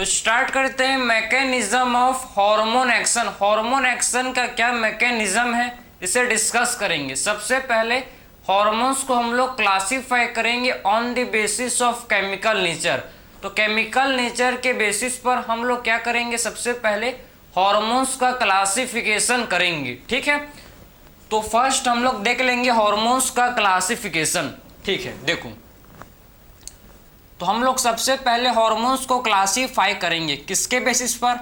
तो स्टार्ट करते हैं mechanism of hormone action. Hormone action का क्या मैकेनिज्म है इसे डिस्कस करेंगे। सबसे पहले हार्मोन्स को हम लोग क्लासीफाई करेंगे on the basis of chemical nature. तो केमिकल नेचर के बेसिस पर हम लोग क्या करेंगे, सबसे पहले हार्मोन्स का क्लासिफिकेशन करेंगे। ठीक है, तो फर्स्ट हम लोग देख लेंगे हार्मोन्स का क्लासिफिकेशन। ठीक है, देखो तो हम लोग सबसे पहले हार्मोन्स को क्लासीफाई करेंगे किसके बेसिस पर,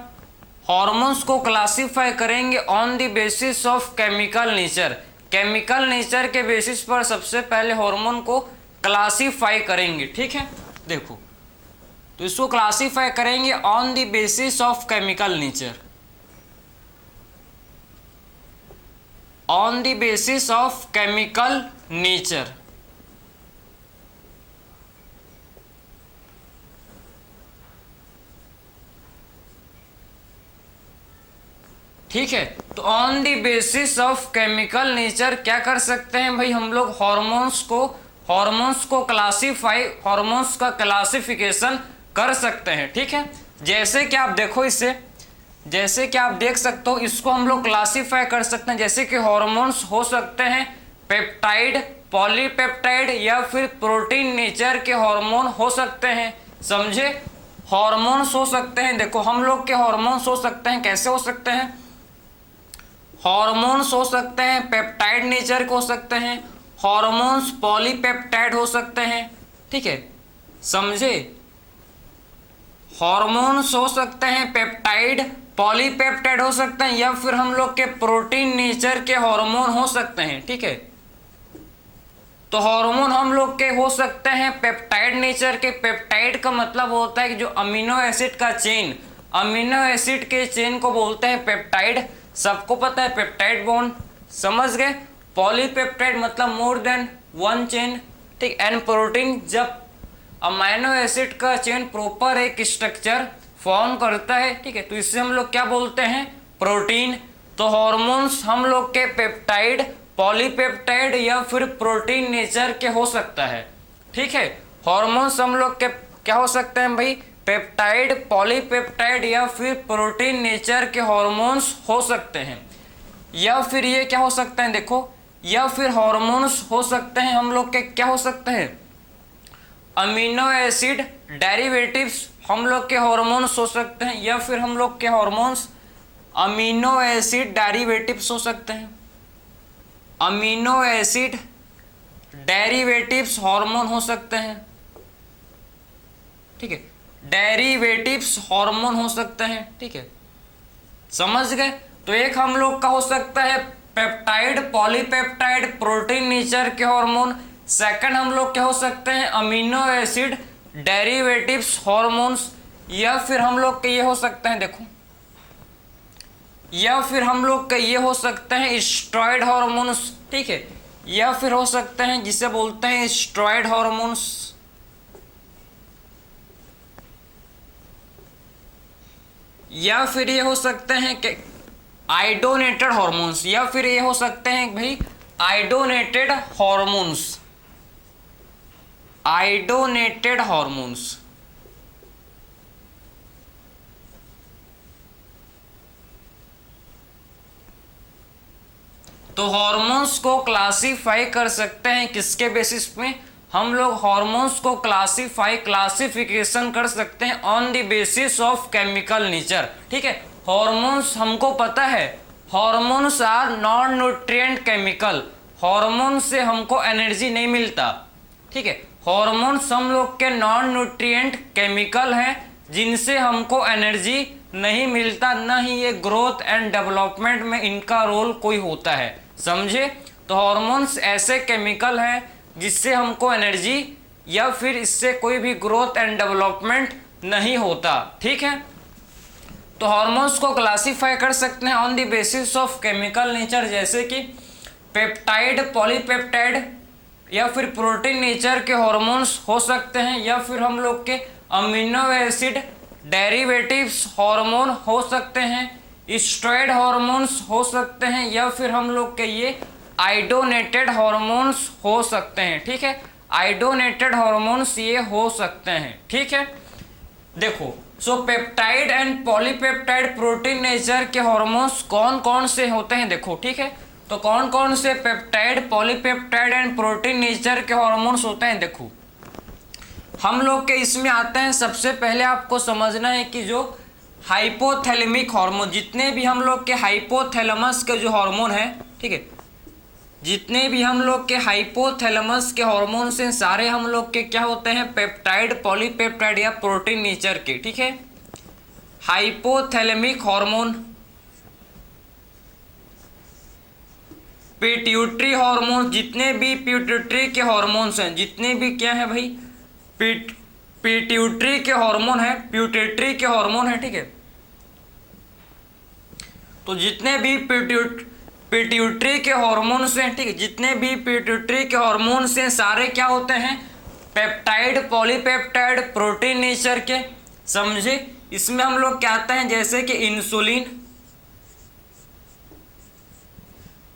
हार्मोन्स को क्लासीफाई करेंगे on the basis of chemical nature. Chemical nature के बेसिस पर सबसे पहले हार्मोन को क्लासीफाई करेंगे। ठीक है, देखो तो इसको क्लासीफाई करेंगे on the basis of chemical nature, on the basis of chemical nature. ठीक है, तो on the basis of chemical nature क्या कर सकते हैं भाई, हम लोग हार्मोन्स को क्लासीफाई, हार्मोन्स का क्लासिफिकेशन कर सकते हैं। ठीक है, जैसे कि आप देखो इसे, जैसे कि आप देख सकते हो इसको हम लोग क्लासीफाई कर सकते हैं। जैसे कि हार्मोन्स हो सकते हैं पेप्टाइड, पॉलीपेप्टाइड या फिर प्रोटीन नेचर के हार्मोन हो सकते हैं। समझे, हार्मोन्स हो सकते हैं। देखो हम लोग के हार्मोन्स हो सकते हैं, कैसे हो सकते हैं, हार्मोन्स हो सकते हैं पेप्टाइड नेचर के हो सकते हैं, हार्मोन्स पॉलीपेप्टाइड हो सकते हैं। ठीक है, समझे, हार्मोन्स हो सकते हैं पेप्टाइड, पॉलीपेप्टाइड हो सकते हैं या फिर हम लोग के प्रोटीन नेचर के हार्मोन हो सकते हैं। ठीक है, तो हार्मोन हम लोग के हो सकते हैं पेप्टाइड नेचर के। पेप्टाइड का मतलब होता है कि जो अमीनो एसिड का चेन, अमीनो एसिड के चेन को बोलते हैं पेप्टाइड। सबको पता है पेप्टाइड बॉन्ड, समझ गए। पॉलीपेप्टाइड मतलब मोर देन वन चेन। ठीक, एंड प्रोटीन जब अमीनो एसिड का चेन प्रॉपर एक स्ट्रक्चर फॉर्म करता है। ठीक है, तो इससे हम लोग क्या बोलते हैं, प्रोटीन। तो हार्मोन्स हम लोग के पेप्टाइड, पॉलीपेप्टाइड या फिर प्रोटीन नेचर के हो सकता है। ठीक है, हार्मोन्स हम लोग के क्या हो सकते हैं भाई, पेप्टाइड, पॉलीपेप्टाइड या फिर प्रोटीन नेचर के हार्मोन्स हो सकते हैं। या फिर ये क्या हो सकते हैं, देखो, या फिर हार्मोन्स हो सकते हैं हम लोग के क्या हो सकते हैं, अमीनो एसिड डेरिवेटिव्स हम लोग के हार्मोन्स हो सकते हैं। या फिर हम लोग के हार्मोन्स अमीनो एसिड डेरिवेटिव्स हो सकते हैं, अमीनो एसिड डेरिवेटिव्स हार्मोन हो सकते हैं। ठीक है, डेरिवेटिव्स हार्मोन हो सकते हैं। ठीक है, समझ गए। तो एक हम लोग का हो सकता है पेप्टाइड, पॉलीपेप्टाइड, प्रोटीन नेचर के हार्मोन। सेकंड हम लोग क्या हो सकते हैं, अमीनो एसिड डेरिवेटिव्स हार्मोन्स। या फिर हम लोग के ये हो सकते हैं, देखो, या फिर हम लोग के ये हो सकते हैं स्टेरॉयड हार्मोन्स। ठीक है, या फिर हो सकते हैं जिसे बोलते हैं स्टेरॉयड हार्मोन्स, या फिर ये हो सकते हैं कि आइडोनेटेड हार्मोन्स, या फिर ये हो सकते हैं भाई आइडोनेटेड हार्मोन्स, आइडोनेटेड हार्मोन्स। तो हार्मोन्स को क्लासीफाई कर सकते हैं किसके बेसिस पे, हम लोग हार्मोन्स को क्लासिफिकेशन कर सकते हैं on the basis of chemical nature. ठीक है, हार्मोन्स हमको पता है, hormones are non nutrient chemical. Hormone से हमको एनर्जी नहीं मिलता। ठीक है, हार्मोन्स हम लोग के नॉन न्यूट्रिएंट केमिकल हैं जिनसे हमको एनर्जी नहीं मिलता, ना ही ये ग्रोथ एंड डेवलपमेंट में इनका रोल कोई होता है। समझे, तो हार्मोन्स ऐसे केमिकल हैं जिससे हमको एनर्जी या फिर इससे कोई भी ग्रोथ एंड डेवलपमेंट नहीं होता। ठीक है, तो हार्मोन्स को क्लासीफाई कर सकते हैं on the basis of chemical nature, जैसे कि पेप्टाइड, पॉलीपेप्टाइड या फिर प्रोटीन नेचर के हार्मोन्स हो सकते हैं। या फिर हम लोग के अमीनो एसिड डेरिवेटिव्स हार्मोन हो सकते हैं, स्टेरॉयड हार्मोन्स हो सकते हैं, या फिर हम लोग के ये आइडोनेटेड हार्मोन्स हो सकते हैं। ठीक है, आइडोनेटेड हार्मोन्स ये हो सकते हैं। ठीक है, देखो so peptide and polypeptide protein nature के हार्मोन्स कौन कौन से होते हैं देखो, ठीक है। तो कौन कौन से peptide, polypeptide and protein nature के हार्मोन्स होते हैं देखो, हम लोग के इसमें आते हैं। सबसे पहले आपको समझना है कि जो हाइपोथैलेमिक हार्मोन, जितने भी हम लोग के हाइपोथैलेमस के जो हार्मोन है, ठीक है, जितने भी हम लोग के हाइपोथैलेमस के हार्मोन्स हैं सारे हम लोग के क्या होते हैं, पेप्टाइड, पॉलीपेप्टाइड या प्रोटीन नेचर के, ठीक है। हाइपोथैलेमिक हार्मोन, पिट्यूटरी हार्मोन, जितने भी पिट्यूटरी के हार्मोन्स हैं, जितने भी क्या है भाई, पिट्यूटरी के हार्मोन है, पिट्यूटरी के हार्मोन है, ठीक है। तो जितने भी पिट्यूटरी के हार्मोन्स हैं, ठीक है, जितने भी पिट्यूटरी के हार्मोन्स हैं सारे क्या होते हैं, पेप्टाइड, पॉलीपेप्टाइड, प्रोटीन नेचर के, समझे। इसमें हम लोग क्या आते हैं, जैसे कि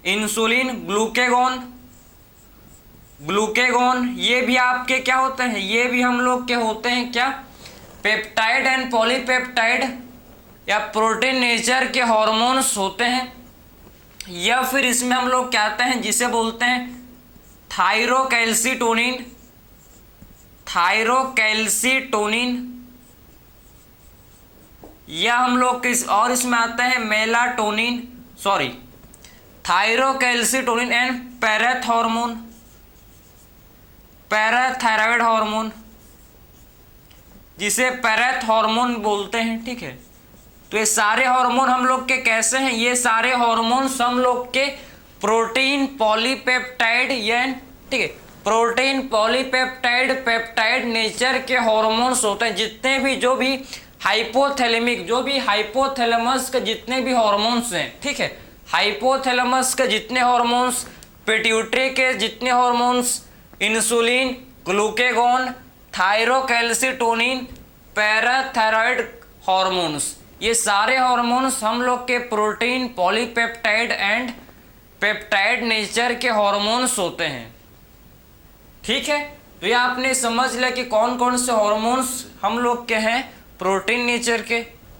इंसुलिन, ग्लूकेगॉन, ये भी आपके क्या होते हैं, ये भी हम लोग के होते हैं क्या, पेप्टाइड एंड पॉलीपेप्टाइड या प्रोटीन नेचर के हार्मोन्स होते हैं। या फिर इसमें हम लोग क्या आते हैं, जिसे बोलते हैं थायरोकैल्सिटोनिन, या हम लोग किस और इसमें आता है melatonin, sorry, thyrocalcitonin and parathyroid hormone, जिसे पैराथ हार्मोन बोलते हैं, ठीक है। तो ये सारे हार्मोन हम लोग के कैसे हैं, ये सारे हार्मोन्स हम लोग के प्रोटीन, पॉलीपेप्टाइड या, ठीक है, प्रोटीन, पॉलीपेप्टाइड, पेप्टाइड नेचर के हार्मोन्स होते हैं। जितने भी जो भी हाइपोथैलेमिक, जो भी हाइपोथैलेमस के जितने भी हार्मोन्स हैं, ठीक है, हाइपोथैलेमस के जितने हार्मोन्स, पिट्यूटरी के जितने hormones, insulin, glucagon, thyrocalcitonin, parathyroid hormones, ये सारे हार्मोन्स हम लोग के protein, polypeptide and peptide nature के हार्मोन्स होते हैं, ठीक है। तो ये आपने समझ लिया कि कौन कौन से हार्मोन्स हम लोग के हैं प्रोटीन नेचर के।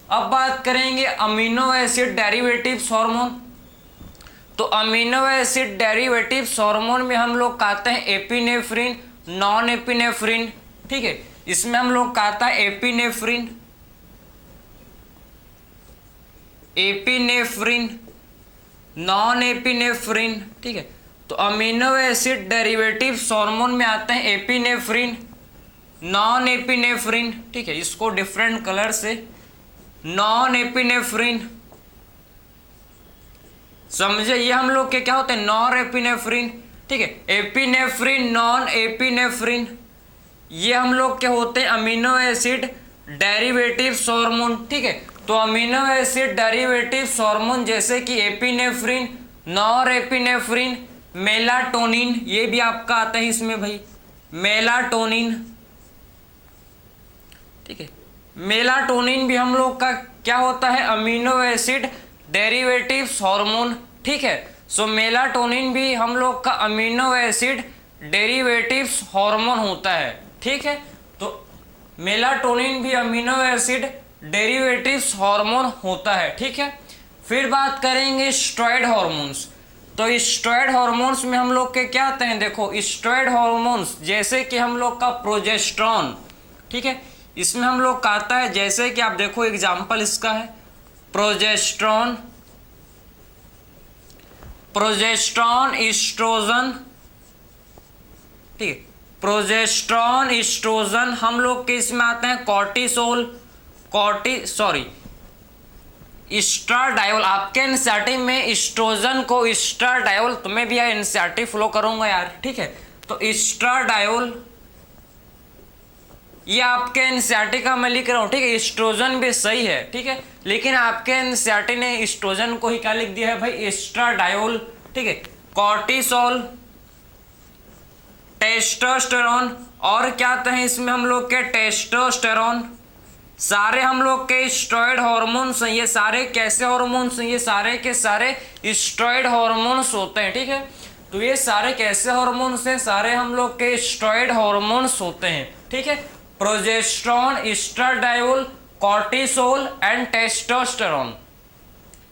अब बात करेंगे अमीनो एसिड डेरिवेटिव्स हार्मोन। तो अमीनो एसिड डेरिवेटिव्स हार्मोन में हम लोग कहते हैं एपिनेफ्रिन, नॉन एपिनेफ्रिन, ठीक है। इसमें हम लोग कहता है एपिनेफ्रिन, नॉन एपिनेफ्रिन, ठीक है। तो अमीनो एसिड डेरिवेटिव्स हार्मोन में आते हैं एपिनेफ्रिन, नॉन एपिनेफ्रिन, ठीक है, इसको डिफरेंट कलर से नॉन एपिनेफ्रिन, समझे। ये हम लोग के क्या होते हैं, नॉन एपिनेफ्रिन, ठीक है, एपिनेफ्रिन, नॉन एपिनेफ्रिन, ये हम लोग के होते हैं अमीनो एसिड डेरिवेटिव्स हार्मोन, ठीक है। तो अमीनो एसिड डेरिवेटिव्स हार्मोन जैसे कि एपिनेफ्रिन, नॉर एपिनेफ्रिन, मेलाटोनिन, ये भी आपका आता है इसमें भाई, मेलाटोनिन, ठीक है। मेलाटोनिन भी हम लोग का क्या होता है, अमीनो एसिड डेरिवेटिव्स हार्मोन, ठीक है। सो मेलाटोनिन भी हम लोग का अमीनो एसिड डेरिवेटिव्स हार्मोन होता है, ठीक है। तो मेलाटोनिन भी अमीनो एसिड डेरिवेटिव्स हार्मोन होता है, ठीक है। फिर बात करेंगे स्टेरॉयड हार्मोन्स। तो स्टेरॉयड हार्मोन्स में हम लोग के क्या आते हैं, देखो स्टेरॉयड हार्मोन्स जैसे कि हम लोग का प्रोजेस्टेरॉन, ठीक है, इसमें हम लोग का आता है, जैसे कि आप देखो एग्जांपल इसका है प्रोजेस्टेरॉन, एस्ट्रोजन, ठीक है, प्रोजेस्टेरॉन, एस्ट्रोजन, हम लोग के इसमें आते हैं कॉर्टिसोल, एस्ट्राडायोल, आपके एनसीईआरटी में एस्ट्रोजन को एस्ट्राडायोल, तुम्हें भी यार एनसीईआरटी फ्लो करूंगा यार, ठीक है। तो एस्ट्राडायोल ये आपके एनसीईआरटी का मैं लिख रहा हूँ, ठीक है। एस्ट्रोजन भी सही है, ठीक है, लेकिन आपके एनसीईआरटी ने एस्ट्रोजन को ही क्या लिख दिया है भाई, एस्ट्राडायोल, ठीक है। कॉर्टिसोल, टेस्टोस्टेरोन, और क्या आते हैं इसमें हम लोग के टेस्टोस्टेरोन, सारे हम लोग के स्टेरॉयड हार्मोन्स हैं। ये सारे कैसे हार्मोन्स हैं, ये सारे के सारे स्टेरॉयड हार्मोन्स होते हैं, ठीक है। तो ये सारे कैसे हार्मोन्स हैं, सारे हम लोग के स्टेरॉयड हार्मोन्स होते हैं, ठीक है। Progesterone, estradiol, cortisol and testosterone.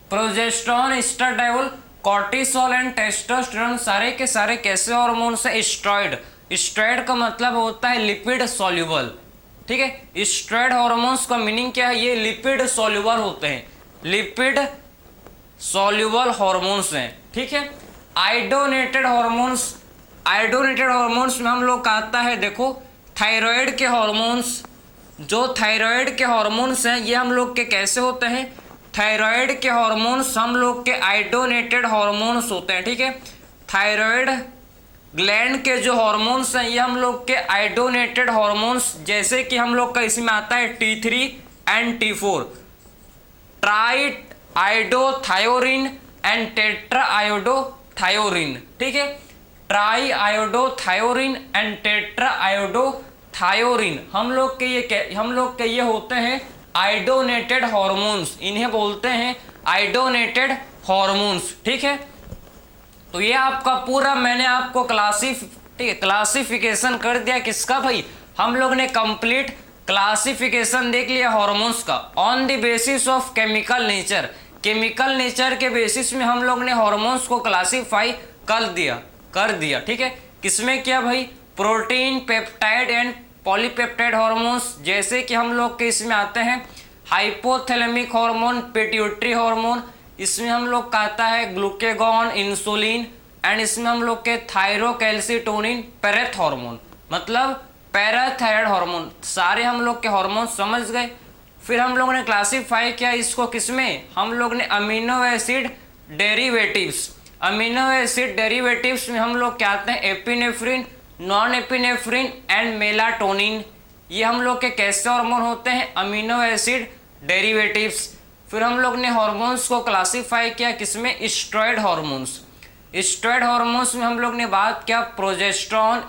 Progesterone, estradiol, cortisol and testosterone सारे के सारे कैसे हार्मोन्स हैं? स्टेरॉइड। स्टेरॉइड का मतलब होता है लिपिड सॉल्युबल, ठीक है। स्टेरॉइड हार्मोन्स का मीनिंग क्या है? ये लिपिड सॉल्युबल होते हैं, लिपिड सॉल्युबल हार्मोन्स हैं, ठीक है। आयोडोनेटेड हार्मोन्स, आयोडोनेटेड हार्मोन्स में हम लोग का आता है, देखो थायराइड के हार्मोन्स। जो थायराइड के हार्मोन्स हैं ये हम लोग के कैसे होते हैं? थायराइड के हार्मोन्स हम लोग के आयोडोनेटेड हार्मोन्स होते हैं, ठीक है। थायराइड ग्लैंड के जो हार्मोन्स हैं ये हम लोग के आयोडोनेटेड हार्मोन्स, जैसे कि हम लोग का इसमें आता है T3 and T4, tri iodothyronine and tetra iodothyronine, ठीक है। Tri iodothyronine and tetra iodothyronine हम लोग के ये होते हैं आयोडोनेटेड हार्मोन्स, इन्हें बोलते हैं आयोडोनेटेड हार्मोन्स, ठीक है। तो ये आपका पूरा मैंने आपको क्लासिफिकेशन कर दिया किसका भाई? हम लोग ने कंप्लीट क्लासिफिकेशन देख लिया हार्मोन्स का on the basis of chemical nature. Chemical nature के बेसिस में हम लोग ने हार्मोन्स को क्लासीफाई कर दिया, ठीक है। किसमें किया भाई? Protein, peptide and polypeptide hormones, जैसे कि हम लोग के इसमें आते हैं हाइपोथैलेमिक हार्मोन, पिट्यूटरी हार्मोन, इसमें हम लोग का आता है ग्लूकेगॉन, इंसुलिन, एंड इसमें हम लोग के थायरोकैल्सिटोनिन, पैरेथ हार्मोन, मतलब पैराथायराइड हार्मोन। सारे हम लोग के हार्मोन समझ गए। फिर हम लोगों ने क्लासीफाई किया इसको किसमें? हम लोग ने amino acid derivatives. Amino acid derivatives में हम लोग क्या आते हैं? Epinephrine, non epinephrine and melatonin. ये हम लोग के कैसे हार्मोन होते हैं? Amino acid derivatives. फिर हम लोग ने हार्मोन्स को क्लासीफाई किया किसमें? Steroid hormones. स्टेरॉइड हार्मोन्स में हम लोग ने बात किया प्रोजेस्टेरोन,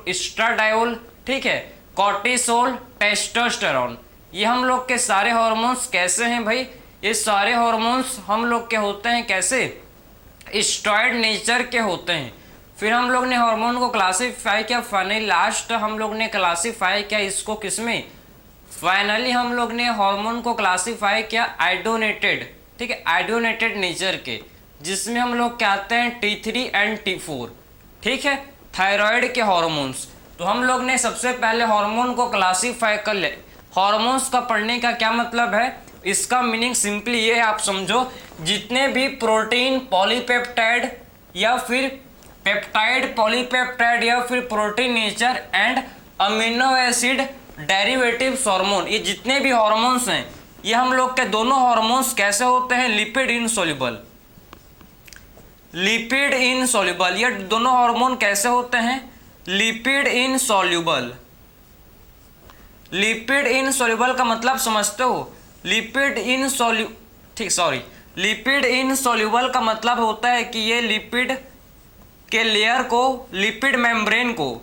एस्ट्राडायोल, ठीक है, कॉर्टिसोल, टेस्टोस्टेरोन। ये हम लोग के सारे हार्मोन्स कैसे हैं भाई? ये सारे हार्मोन्स हम लोग के होते हैं कैसे? स्टेरॉइड नेचर के होते हैं। फिर हम लोग ने हार्मोन को क्लासीफाई किया, फाइनली लास्ट हम लोग ने क्लासीफाई किया इसको किसमें? फाइनली हम लोग ने हार्मोन को क्लासीफाई किया आयोडोनेटेड, ठीक है, आयोडोनेटेड नेचर के, जिसमें हम लोग क्या आते हैं? T3 एंड T4, ठीक है, थायराइड के हार्मोन्स। तो हम लोग ने सबसे पहले हार्मोन को क्लासीफाई कर ले। हार्मोन्स का पढ़ने का क्या मतलब है? इसका मीनिंग सिंपली ये है, आप समझो, जितने भी प्रोटीन, पॉलीपेप्टाइड या फिर पेप्टाइड, पॉलीपेप्टाइड या फिर protein nature and amino acid derivatives hormone, ये जितने भी हार्मोन्स हैं ये हम लोग के दोनों हार्मोन्स कैसे होते हैं? Lipid insoluble. लिपिड इनसोल्यूबल, ये दोनों हार्मोन कैसे होते हैं? Lipid insoluble. लिपिड इनसोल्यूबल का मतलब समझते हो? लिपिड इनसोल्यूबल का मतलब होता है कि ये लिपिड के लेयर को, लिपिड मेम्ब्रेन को,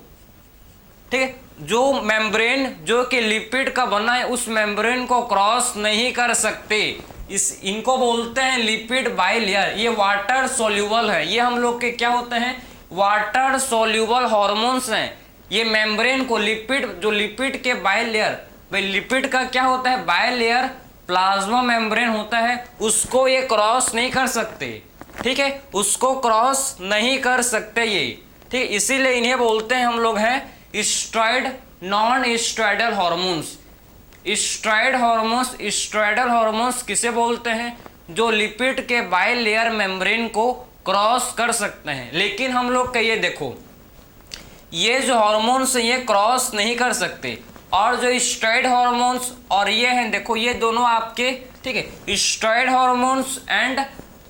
ठीक है, जो मेम्ब्रेन जो कि लिपिड का बना है उस मेम्ब्रेन को क्रॉस नहीं कर सकते, इनको बोलते हैं लिपिड बाइलेयर। ये वाटर सोल्यूबल है। ये हम लोग के क्या होते हैं? वाटर सोल्यूबल हार्मोन्स हैं। ये मेम्ब्रेन को, लिपिड, जो लिपिड के बाइलेयर, भाई लिपिड का क्या होता है? बाइलेयर प्लाज्मा मेम्ब्रेन होता है, उसको ये क्रॉस नहीं कर सकते, ठीक है, उसको क्रॉस नहीं कर सकते ये, ठीक, इसीलिए इन्हें बोलते हैं हम लोग हैं steroid non steroidal hormones. Steroidal hormones किसे बोलते हैं? जो लिपिड के बाइलेयर मेम्ब्रेन को क्रॉस कर सकते हैं। लेकिन हम लोग का ये देखो, ये जो हार्मोन्स हैं ये क्रॉस नहीं कर सकते, और जो स्टेरॉइड हार्मोन्स और ये हैं, देखो ये दोनों आपके, ठीक है, steroid hormones and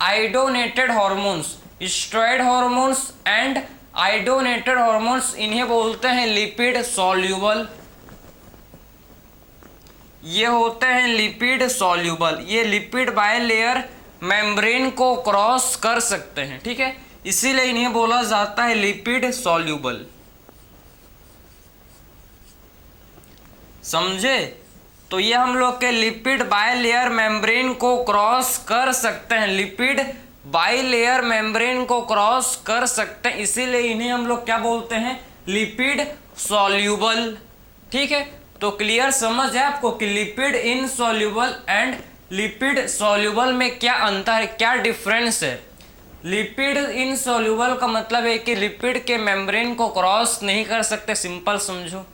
iodinated hormones, steroid hormones and iodinated hormones, इन्हें बोलते हैं लिपिड सॉल्यूबल। ये होते हैं लिपिड सॉल्यूबल। ये लिपिड बाइलेयर मेम्ब्रेन को क्रॉस कर सकते हैं, ठीक है, इसीलिए इन्हें बोला जाता है लिपिड सॉल्यूबल। समझे? तो ये हम लोग के लिपिड बाइलेयर मेम्ब्रेन को क्रॉस कर सकते हैं, लिपिड बाइलेयर मेम्ब्रेन को क्रॉस कर सकते हैं, इसीलिए इन्हें हम लोग क्या बोलते हैं? लिपिड सॉल्यूबल, ठीक है। तो क्लियर समझ है आपको कि lipid insoluble and lipid soluble में क्या अंतर है, क्या डिफरेंस है। लिपिड इनसॉल्युबल का मतलब है कि लिपिड के मेम्ब्रेन को क्रॉस नहीं कर सकते, सिंपल समझो।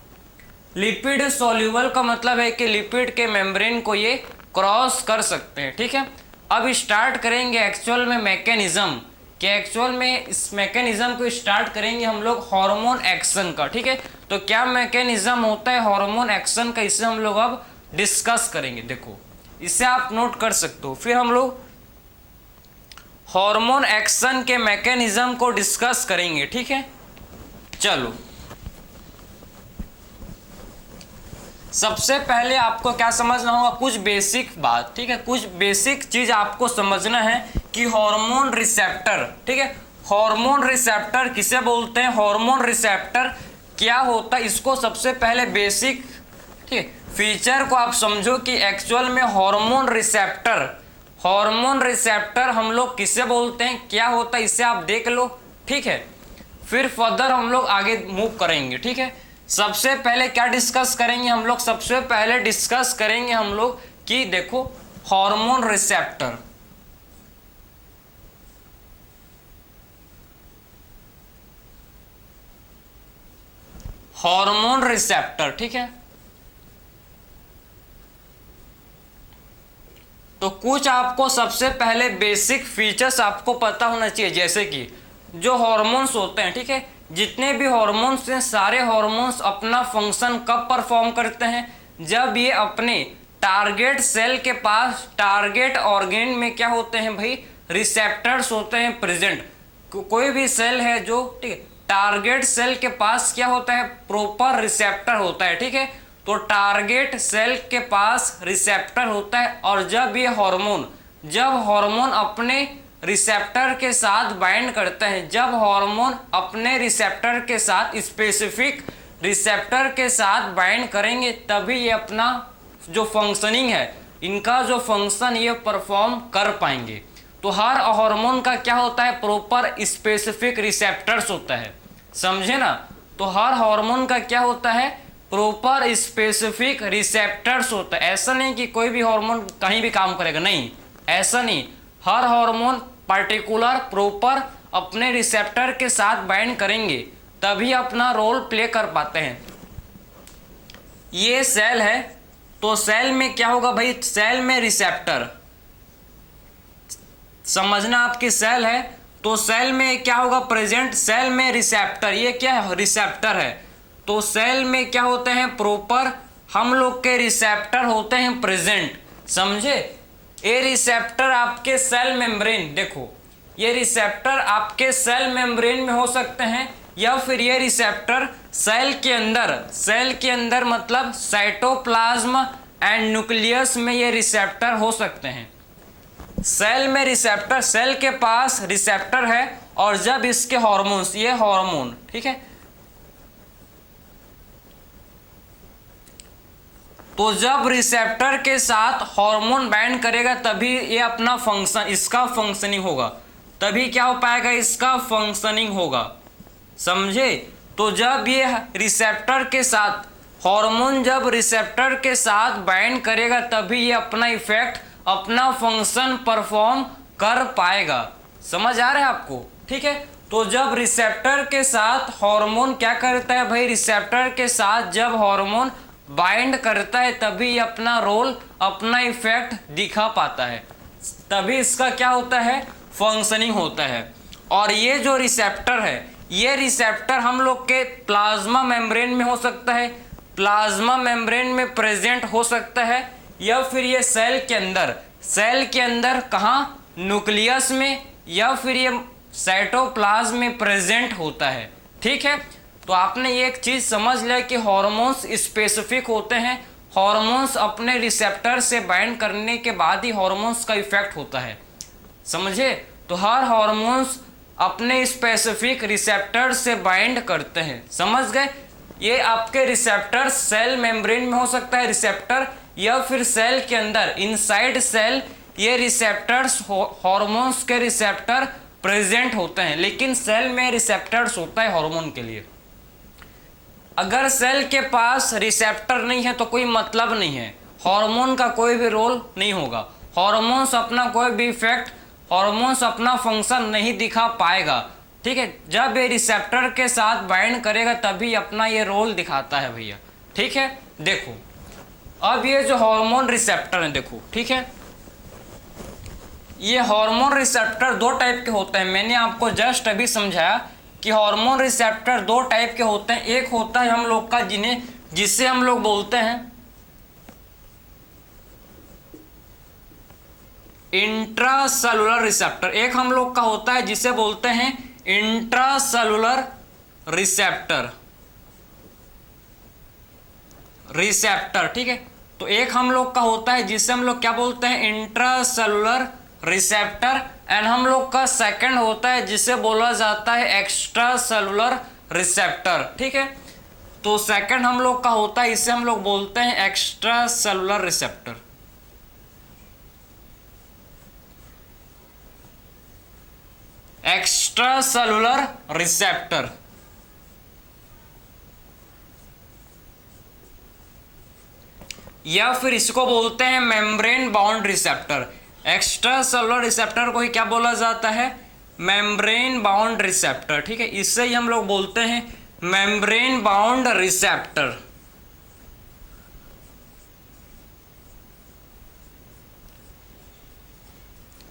लिपिड सॉल्युबल का मतलब है कि लिपिड के मेम्ब्रेन को ये क्रॉस कर सकते हैं, ठीक है। अब स्टार्ट करेंगे एक्चुअल में मैकेनिज्म, कि एक्चुअल में इस मैकेनिज्म को स्टार्ट करेंगे हम लोग हार्मोन एक्शन का, ठीक है। तो क्या मैकेनिज्म होता है हार्मोन एक्शन का, इसे हम लोग अब डिस्कस करेंगे। देखो इसे आप नोट कर सकते हो, फिर हम लोग हार्मोन एक्शन के मैकेनिज्म को डिस्कस करेंगे, ठीक है। चलो सबसे पहले आपको क्या समझना होगा, कुछ बेसिक बात, ठीक है। कुछ बेसिक चीज आपको समझना है कि हार्मोन रिसेप्टर, ठीक है, हार्मोन रिसेप्टर किसे बोलते हैं, हार्मोन रिसेप्टर क्या होता है, इसको सबसे पहले बेसिक, ठीक है, फीचर को आप समझो कि एक्चुअल में हार्मोन रिसेप्टर हम लोग किसे बोलते हैं, क्या होता है, इसे आप देख लो, ठीक है। फिर फर्दर हम लोग आगे मूव करेंगे, ठीक है। सबसे पहले क्या डिस्कस करेंगे हम लोग, सबसे पहले डिस्कस करेंगे हम लोग कि देखो हार्मोन रिसेप्टर, हार्मोन रिसेप्टर, ठीक है। तो कुछ आपको सबसे पहले बेसिक फीचर्स आपको पता होना चाहिए, जैसे कि जो हार्मोन्स होते हैं, ठीक है, जितने भी हार्मोन्स हैं सारे हार्मोन्स अपना फंक्शन कब परफॉर्म करते हैं, जब ये अपने टारगेट सेल के पास, टारगेट ऑर्गेन में क्या होते हैं भाई, रिसेप्टर्स होते हैं प्रेजेंट। कोई भी सेल है जो, ठीक है, टारगेट सेल के पास क्या होता है, प्रॉपर रिसेप्टर होता है, ठीक है। तो टारगेट सेल के पास रिसेप्टर होता है, और जब ये हार्मोन, जब हार्मोन अपने रिसेप्टर के साथ बाइंड करते हैं, जब हार्मोन अपने रिसेप्टर के साथ, स्पेसिफिक रिसेप्टर के साथ बाइंड करेंगे, तभी ये अपना जो फंक्शनिंग है, इनका जो फंक्शन ये परफॉर्म कर पाएंगे। तो हर हार्मोन का क्या होता है, प्रॉपर स्पेसिफिक रिसेप्टर्स होता है, समझे ना। तो हर हार्मोन का क्या होता है, प्रॉपर स्पेसिफिक रिसेप्टर्स होता है। ऐसा नहीं कि कोई भी हार्मोन कहीं भी काम करेगा, नहीं, ऐसा नहीं। हर हार्मोन पर्टिकुलर प्रॉपर अपने रिसेप्टर के साथ बाइंड करेंगे, तभी अपना रोल प्ले कर पाते हैं। ये सेल है, तो सेल में क्या होगा भाई, सेल में रिसेप्टर, समझना, आपकी सेल है तो सेल में क्या होगा प्रेजेंट, सेल में रिसेप्टर, ये क्या है, रिसेप्टर है। तो सेल में क्या होते हैं, प्रॉपर हम लोग के रिसेप्टर होते हैं प्रेजेंट, समझे। ये रिसेप्टर आपके सेल मेम्ब्रेन, देखो ये रिसेप्टर आपके सेल मेम्ब्रेन में हो सकते हैं, या फिर ये रिसेप्टर सेल के अंदर मतलब साइटोप्लाज्म एंड न्यूक्लियस में ये रिसेप्टर हो सकते हैं। सेल में रिसेप्टर, सेल के पास रिसेप्टर है, और जब इसके हार्मोन्स, ये हार्मोन, ठीक है, तो जब रिसेप्टर के साथ हार्मोन बाइंड करेगा तभी ये अपना फंक्शन, इसका फंक्शनिंग होगा, तभी क्या हो पाएगा, इसका फंक्शनिंग होगा, समझे। तो जब ये रिसेप्टर के साथ हार्मोन, जब रिसेप्टर के साथ बाइंड करेगा तभी ये अपना इफेक्ट, अपना फंक्शन परफॉर्म कर पाएगा, समझ आ रहा है आपको, ठीक है। तो जब रिसेप्टर के साथ हार्मोन क्या करता है भाई, रिसेप्टर के साथ जब हार्मोन बाइंड करता है तभी ये अपना रोल, अपना इफेक्ट दिखा पाता है, तभी इसका क्या होता है, फंक्शनिंग होता है। और ये जो रिसेप्टर है, ये रिसेप्टर हम लोग के प्लाज्मा मेम्ब्रेन में हो सकता है, प्लाज्मा मेम्ब्रेन में प्रेजेंट हो सकता है, या फिर ये सेल के अंदर कहाँ, न्यूक्लियस में, या फिर ये साइटोप्लाज्म में प्रेजेंट होता है, ठीक है। तो आपने ये एक चीज समझ लिया कि हार्मोन्स स्पेसिफिक होते हैं, हार्मोन्स अपने रिसेप्टर से बाइंड करने के बाद ही हार्मोन्स का इफेक्ट होता है, समझे। तो हर हार्मोन्स अपने स्पेसिफिक रिसेप्टर से बाइंड करते हैं, समझ गए। ये आपके रिसेप्टर सेल मेम्ब्रेन में हो सकता है रिसेप्टर, या फिर सेल के अंदर इनसाइड सेल ये रिसेप्टर्स, हार्मोन्स के रिसेप्टर प्रेजेंट होते हैं, लेकिन सेल में रिसेप्टर्स होता है हार्मोन के लिए। अगर सेल के पास रिसेप्टर नहीं है तो कोई मतलब नहीं है, हार्मोन का कोई भी रोल नहीं होगा, हार्मोन्स अपना कोई भी इफेक्ट, हार्मोन्स अपना फंक्शन नहीं दिखा पाएगा। ठीक है, जब ये रिसेप्टर के साथ बाइंड करेगा तभी अपना ये रोल दिखाता है भैया। ठीक है, देखो अब ये जो हार्मोन रिसेप्टर है देखो, ठीक है, ये हार्मोन रिसेप्टर दो टाइप के होते हैं। मैंने आपको जस्ट अभी समझाया कि हार्मोन रिसेप्टर दो टाइप के होते हैं। एक होता है हम लोग का जिसे हम लोग बोलते हैं इंट्रासेलुलर रिसेप्टर, एक हम लोग का होता है जिसे बोलते हैं इंट्रासेलुलर रिसेप्टर। ठीक है, तो एक हम लोग का होता है जिसे हम लोग क्या बोलते हैं इंट्रासेलुलर रिसेप्टर, एंड हम लोग का सेकंड होता है जिसे बोला जाता है एक्स्ट्रा सेलुलर रिसेप्टर। ठीक है, तो सेकंड हम लोग का होता है, इसे हम लोग बोलते हैं extra cellular receptor. Extra cellular receptor, या फिर इसको बोलते हैं membrane bound receptor. Extra cellular receptor को ही क्या बोला जाता है, मेम्ब्रेन बाउंड रिसेप्टर। ठीक है, इससे ही हम लोग बोलते हैं मेम्ब्रेन बाउंड रिसेप्टर।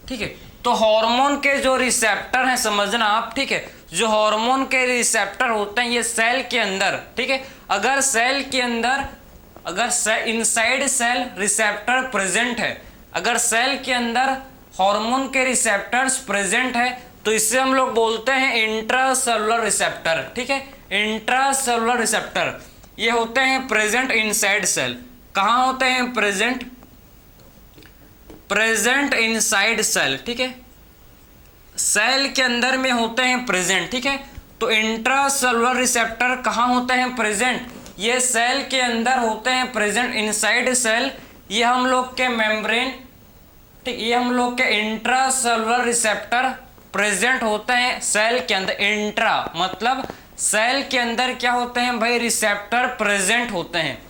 ठीक है, तो हार्मोन के जो रिसेप्टर हैं समझना आप। ठीक है, जो हार्मोन के रिसेप्टर होते हैं ये सेल के अंदर, ठीक है, अगर सेल के अंदर इनसाइड सेल रिसेप्टर प्रेजेंट है, अगर सेल के अंदर हार्मोन के रिसेप्टर्स प्रेजेंट है तो इससे हम लोग बोलते हैं इंट्रासेलुलर रिसेप्टर। ठीक है, इंट्रासेलुलर रिसेप्टर ये होते हैं प्रेजेंट इनसाइड सेल। कहाँ होते हैं, प्रेजेंट इनसाइड सेल। ठीक है, सेल के अंदर में होते हैं प्रेजेंट। ठीक है, तो इंट्रासेलुलर रिसेप्टर कहाँ होते हैं, प्रेजेंट, ये सेल के अंदर होते हैं प्रेजेंट इनसाइड सेल। ये हम लोग के मेम्ब्रेन, ठीक, ये हम लोग के इंट्रासेलुलर रिसेप्टर प्रेजेंट होते हैं सेल के अंदर। इंट्रा मतलब सेल के अंदर क्या होते हैं भाई, रिसेप्टर प्रेजेंट होते हैं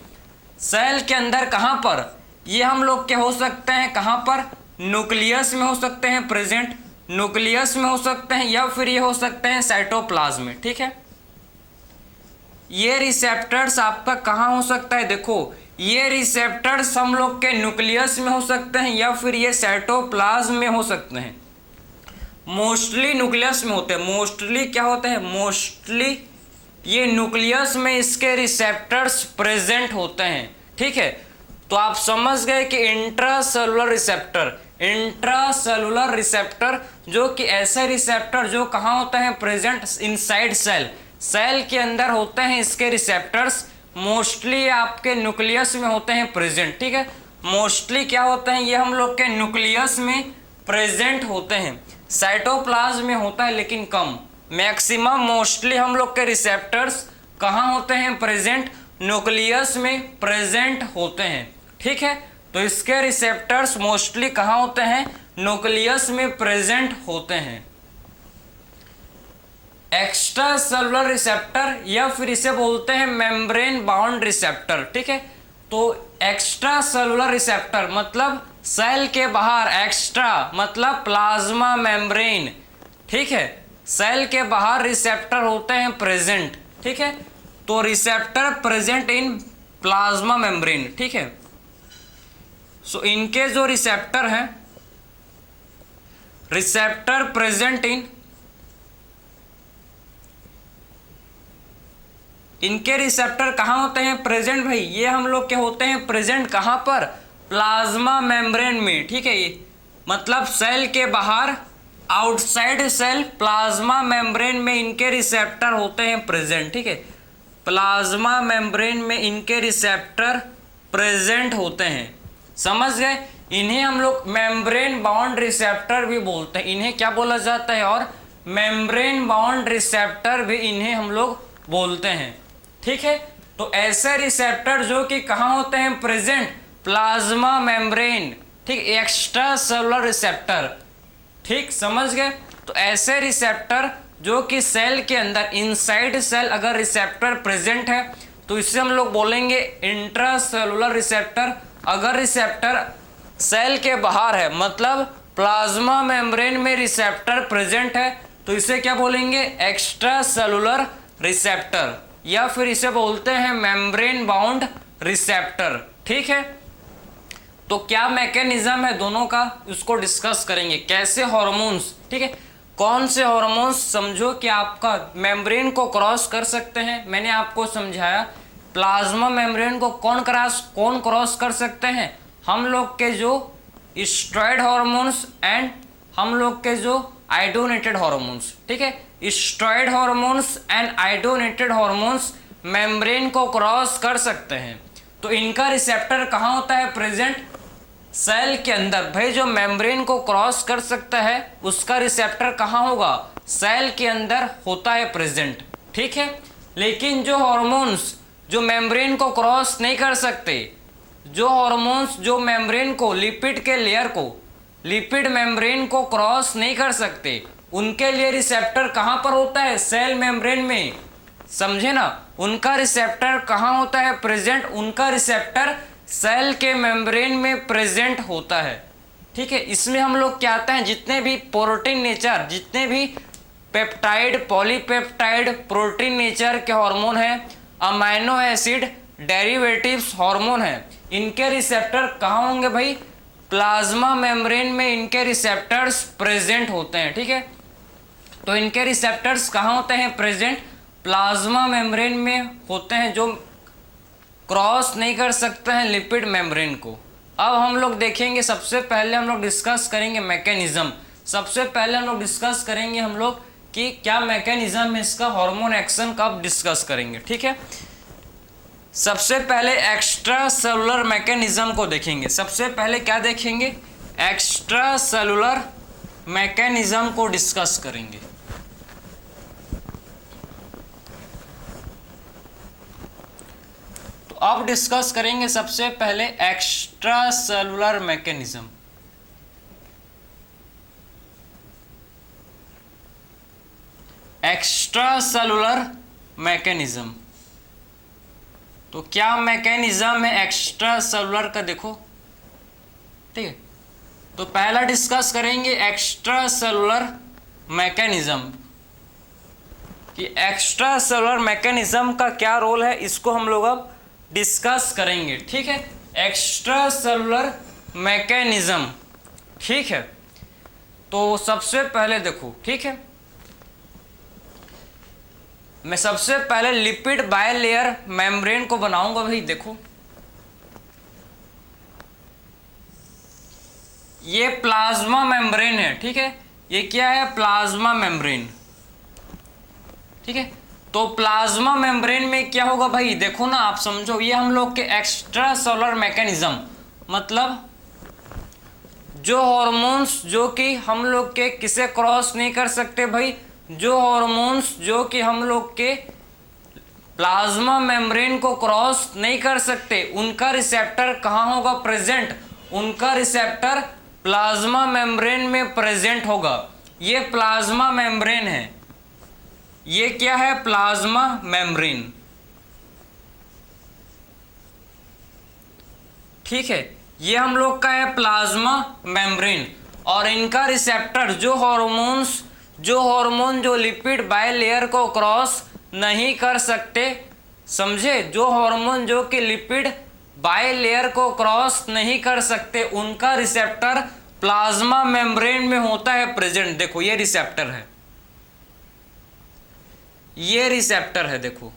सेल के अंदर। कहाँ पर, ये हम लोग के हो सकते हैं कहाँ पर, न्यूक्लियस में हो सकते हैं प्रेजेंट, न्यूक्लियस में हो सकते हैं, या फिर ये हो सकते हैं साइटोप्लाज्म में। ठीक है, ये रिसेप्टर्स आपका कहाँ हो सकता है, देखो ये रिसेप्टर्स हम लोग के न्यूक्लियस में हो सकते हैं या फिर ये साइटोप्लाज्म में हो सकते हैं। मोस्टली न्यूक्लियस में होते हैं, मोस्टली क्या होते हैं, मोस्टली ये न्यूक्लियस में इसके रिसेप्टर्स प्रेजेंट होते हैं। ठीक है, तो आप समझ गए कि इंट्रासेलुलर रिसेप्टर जो कि ऐसे रिसेप्टर जो कहाँ होते हैं, प्रेजेंट इनसाइड सेल, सेल के अंदर होते हैं इसके रिसेप्टर्स। मोस्टली आपके न्यूक्लियस में होते हैं प्रेजेंट। ठीक है, मोस्टली क्या होते हैं, ये हम लोग के न्यूक्लियस में प्रेजेंट होते हैं, साइटोप्लाज्म में होता है लेकिन कम। मैक्सिमम मोस्टली हम लोग के रिसेप्टर्स कहाँ होते हैं, प्रेजेंट, न्यूक्लियस में प्रेजेंट होते हैं। ठीक है, तो इसके रिसेप्टर्स मोस्टली कहाँ होते हैं, न्यूक्लियस में प्रेजेंट होते हैं। एक्स्ट्रा सेलुलर रिसेप्टर या फिर इसे बोलते हैं मेम्ब्रेन बाउंड रिसेप्टर। ठीक है, तो एक्स्ट्रा सेलुलर रिसेप्टर मतलब सेल के बाहर, एक्स्ट्रा मतलब प्लाज्मा मेम्ब्रेन। ठीक है, सेल के बाहर रिसेप्टर होते हैं प्रेजेंट। ठीक है, तो receptor present in plasma membrane. ठीक है, सो इनके जो रिसेप्टर हैं, रिसेप्टर प्रेजेंट इनके रिसेप्टर कहाँ होते हैं, प्रेजेंट भाई, ये हम लोग के होते हैं प्रेजेंट कहाँ पर, प्लाज्मा मेम्ब्रेन में। ठीक है, ये मतलब सेल के बाहर, आउटसाइड सेल प्लाज्मा मेम्ब्रेन में इनके रिसेप्टर होते हैं प्रेजेंट। ठीक है, प्लाज्मा मेम्ब्रेन में इनके रिसेप्टर प्रेजेंट होते हैं। समझ गए, इन्हें हम लोग मेम्ब्रेन बाउंड रिसेप्टर भी बोलते हैं। इन्हें क्या बोला जाता है, और मेम्ब्रेन बाउंड रिसेप्टर भी इन्हें हम लोग बोलते हैं। ठीक है, तो ऐसे रिसेप्टर जो कि कहाँ होते हैं, प्रेजेंट, प्लाज्मा मेम्ब्रेन। ठीक, एक्स्ट्रा सेलुलर रिसेप्टर। ठीक, समझ गए, तो ऐसे रिसेप्टर जो कि सेल के अंदर इनसाइड सेल अगर रिसेप्टर प्रेजेंट है तो इसे हम लोग बोलेंगे इंट्रासेलुलर रिसेप्टर। अगर रिसेप्टर सेल के बाहर है मतलब प्लाज्मा मेम्ब्रेन में रिसेप्टर प्रेजेंट है तो इसे क्या बोलेंगे, एक्स्ट्रा सेलुलर रिसेप्टर, या फिर इसे बोलते हैं मेम्ब्रेन बाउंड रिसेप्टर। ठीक है, तो क्या मैकेनिज्म है दोनों का उसको डिस्कस करेंगे। कैसे हार्मोन्स, ठीक है, कौन से हार्मोन्स समझो कि आपका मेम्ब्रेन को क्रॉस कर सकते हैं। मैंने आपको समझाया प्लाज्मा मेम्ब्रेन को कौन क्रॉस कर सकते हैं, हम लोग के जो स्टेरॉयड हार्मोन्स एंड हम लोग के जो आयोडीनेटेड हार्मोन्स। ठीक है, steroid hormones and iodinated hormones membrane को क्रॉस कर सकते हैं। तो इनका रिसेप्टर कहाँ होता है, प्रेजेंट सेल के अंदर। भाई जो मेम्ब्रेन को क्रॉस कर सकता है उसका रिसेप्टर कहाँ होगा, सेल के अंदर होता है प्रेजेंट। ठीक है, लेकिन जो हार्मोन्स जो मेम्ब्रेन को क्रॉस नहीं कर सकते, जो हार्मोन्स जो मेम्ब्रेन को लिपिड के लेयर को लिपिड मेम्ब्रेन को क्रॉस नहीं कर सकते, उनके लिए रिसेप्टर कहाँ पर होता है, सेल मेम्ब्रेन में। समझे ना, उनका रिसेप्टर कहाँ होता है, प्रेजेंट। उनका रिसेप्टर सेल के मेम्ब्रेन में प्रेजेंट होता है। ठीक है, इसमें हम लोग क्या आता है, जितने भी प्रोटीन नेचर, जितने भी पेप्टाइड, पॉलीपेप्टाइड, प्रोटीन नेचर के हार्मोन हैं, अमाइनो एसिड डेरिवेटिव्स हार्मोन हैं, इनके रिसेप्टर कहाँ होंगे भाई, प्लाज्मा मेम्ब्रेन में इनके रिसेप्टर्स प्रेजेंट होते हैं। ठीक है, तो इनके रिसेप्टर्स कहाँ होते हैं, प्रेजेंट प्लाज्मा मेम्ब्रेन में होते हैं, जो क्रॉस नहीं कर सकते हैं लिपिड मेम्ब्रेन को। अब हम लोग देखेंगे, सबसे पहले हम लोग डिस्कस करेंगे मैकेनिज्म। सबसे पहले हम लोग डिस्कस करेंगे हम लोग कि क्या मैकेनिज्म है इसका, हार्मोन एक्शन कब डिस्कस करेंगे। ठीक है, सबसे पहले एक्स्ट्रा सेलुलर मैकेनिज्म को देखेंगे। सबसे पहले क्या देखेंगे, एक्स्ट्रा सेलुलर मैकेनिज्म को डिस्कस करेंगे। तो अब डिस्कस करेंगे सबसे पहले extra cellular mechanism. Extra cellular mechanism, तो क्या मैकेनिज्म है एक्स्ट्रा सेलुलर का, देखो। ठीक है, तो पहला डिस्कस करेंगे एक्स्ट्रा सेलुलर मैकेनिज्म कि एक्स्ट्रा सेलुलर मैकेनिज्म का क्या रोल है, इसको हम लोग अब डिस्कस करेंगे। ठीक है, एक्स्ट्रा सेलुलर मैकेनिज्म। ठीक है, तो सबसे पहले देखो, ठीक है, मैं सबसे पहले लिपिड बायलेयर मेम्ब्रेन को बनाऊंगा। भाई देखो, ये प्लाज्मा मेम्ब्रेन है। ठीक है, ये क्या है, प्लाज्मा मेम्ब्रेन। ठीक है, तो प्लाज्मा मेम्ब्रेन में क्या होगा भाई, देखो ना, आप समझो, ये हम लोग के एक्स्ट्रा सेलुलर मैकेनिज्म, मतलब जो हार्मोन्स जो कि हम लोग के किसे क्रॉस नहीं कर सकते भाई, जो हार्मोन्स जो कि हम लोग के प्लाज्मा मेम्ब्रेन को क्रॉस नहीं कर सकते, उनका रिसेप्टर कहाँ होगा, प्रेजेंट। उनका रिसेप्टर प्लाज्मा मेम्ब्रेन में प्रेजेंट होगा। ये प्लाज्मा मेम्ब्रेन है, ये क्या है, प्लाज्मा मेम्ब्रेन। ठीक है, ये हम लोग का है प्लाज्मा मेम्ब्रेन, और इनका रिसेप्टर जो हार्मोन जो लिपिड बायलेयर को क्रॉस नहीं कर सकते, समझे, जो हार्मोन जो कि लिपिड बायलेयर को क्रॉस नहीं कर सकते, उनका रिसेप्टर प्लाज्मा मेम्ब्रेन में होता है प्रेजेंट। देखो ये रिसेप्टर है, ये रिसेप्टर है, देखो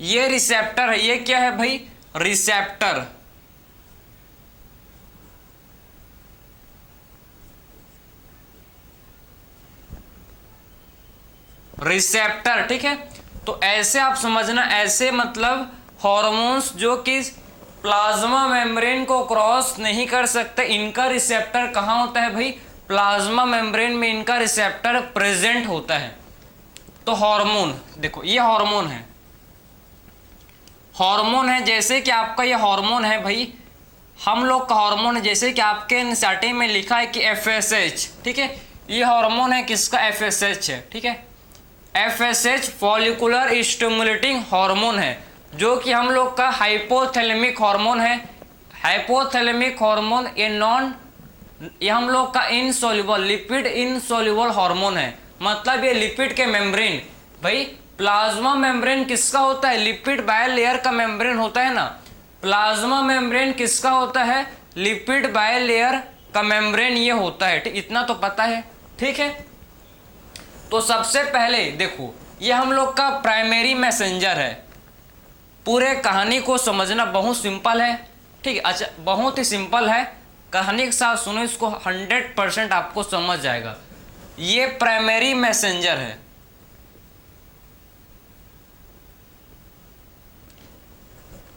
ये रिसेप्टर है। ये क्या है भाई, रिसेप्टर। रिसेप्टर, ठीक है, तो ऐसे आप समझना, ऐसे मतलब हार्मोन्स जो कि प्लाज्मा मेम्ब्रेन को क्रॉस नहीं कर सकते, इनका रिसेप्टर कहाँ होता है भाई, प्लाज्मा मेम्ब्रेन में इनका रिसेप्टर प्रेजेंट होता है। तो हार्मोन, देखो ये हार्मोन है, हार्मोन है, जैसे कि आपका ये हार्मोन है भाई, हम लोग का हार्मोन है, जैसे कि आपके एनसीईआरटी में लिखा है कि FSH, ठीक है, ये हार्मोन है किसका, FSH है, ठीक है। FSH फॉलिकुलर स्टिमुलेटिंग हार्मोन है, जो कि हम लोग का हाइपोथैलेमिक हार्मोन है। हाइपोथैलेमिक हार्मोन ये हम लोग का इनसोल्यूबल, लिपिड इनसोल्यूबल हार्मोन है। मतलब ये लिपिड के मेम्ब्रेन, भाई प्लाज्मा मेम्ब्रेन किसका होता है, लिपिड बायलेयर का मेम्ब्रेन होता है ना। प्लाज्मा मेम्ब्रेन किसका होता है, लिपिड बायलेयर का मेम्ब्रेन ये होता है, ठीक, इतना तो पता है, ठीक है। तो सबसे पहले देखो, ये हम लोग का प्राइमरी मैसेंजर है। पूरे कहानी को समझना बहुत सिंपल है, ठीक है। अच्छा, बहुत ही सिंपल है, कहानी के साथ सुनो इसको, 100% आपको समझ जाएगा। ये प्राइमरी मैसेंजर है।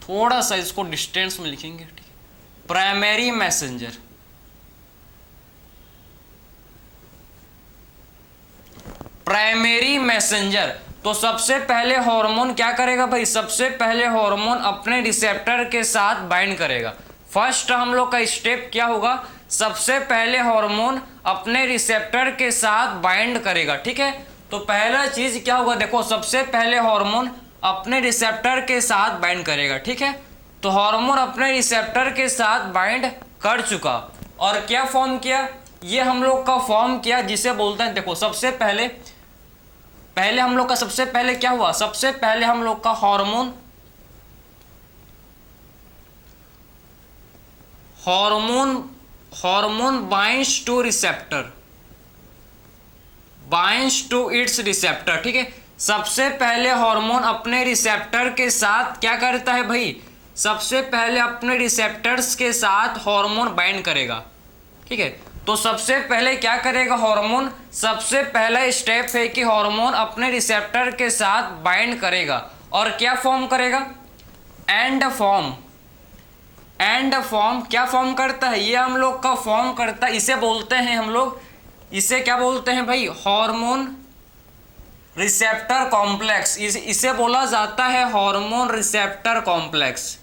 थोड़ा सा इसको डिस्टेंस में लिखेंगे, ठीक है। Primary messenger, primary messenger. तो सबसे पहले हार्मोन क्या करेगा भाई, सबसे पहले हार्मोन अपने रिसेप्टर के साथ बाइंड करेगा। फर्स्ट हम लोग का स्टेप क्या होगा, सबसे पहले हार्मोन अपने रिसेप्टर के साथ बाइंड करेगा, ठीक है। तो पहला चीज क्या होगा, देखो सबसे पहले हार्मोन अपने रिसेप्टर के साथ बाइंड करेगा, ठीक है। तो हार्मोन अपने रिसेप्टर के साथ बाइंड कर चुका, और क्या फॉर्म किया, ये हम लोग का फॉर्म किया जिसे बोलते हैं, देखो सबसे पहले हम लोग का सबसे पहले क्या हुआ, सबसे पहले हम लोग का hormone binds to receptor, binds to its receptor, ठीक है। सबसे पहले हार्मोन अपने रिसेप्टर के साथ क्या करता है भाई, सबसे पहले अपने रिसेप्टर्स के साथ हार्मोन बाइंड करेगा, ठीक है। तो सबसे पहले क्या करेगा हार्मोन, सबसे पहला स्टेप है कि हार्मोन अपने रिसेप्टर के साथ बाइंड करेगा, और क्या फॉर्म करेगा, एंड फॉर्म। एंड फॉर्म क्या फॉर्म करता है, ये हम लोग का फॉर्म करता है, इसे बोलते हैं हम लोग, इसे क्या बोलते हैं भाई, हार्मोन रिसेप्टर कॉम्प्लेक्स। इसे बोला जाता है हार्मोन रिसेप्टर कॉम्प्लेक्स,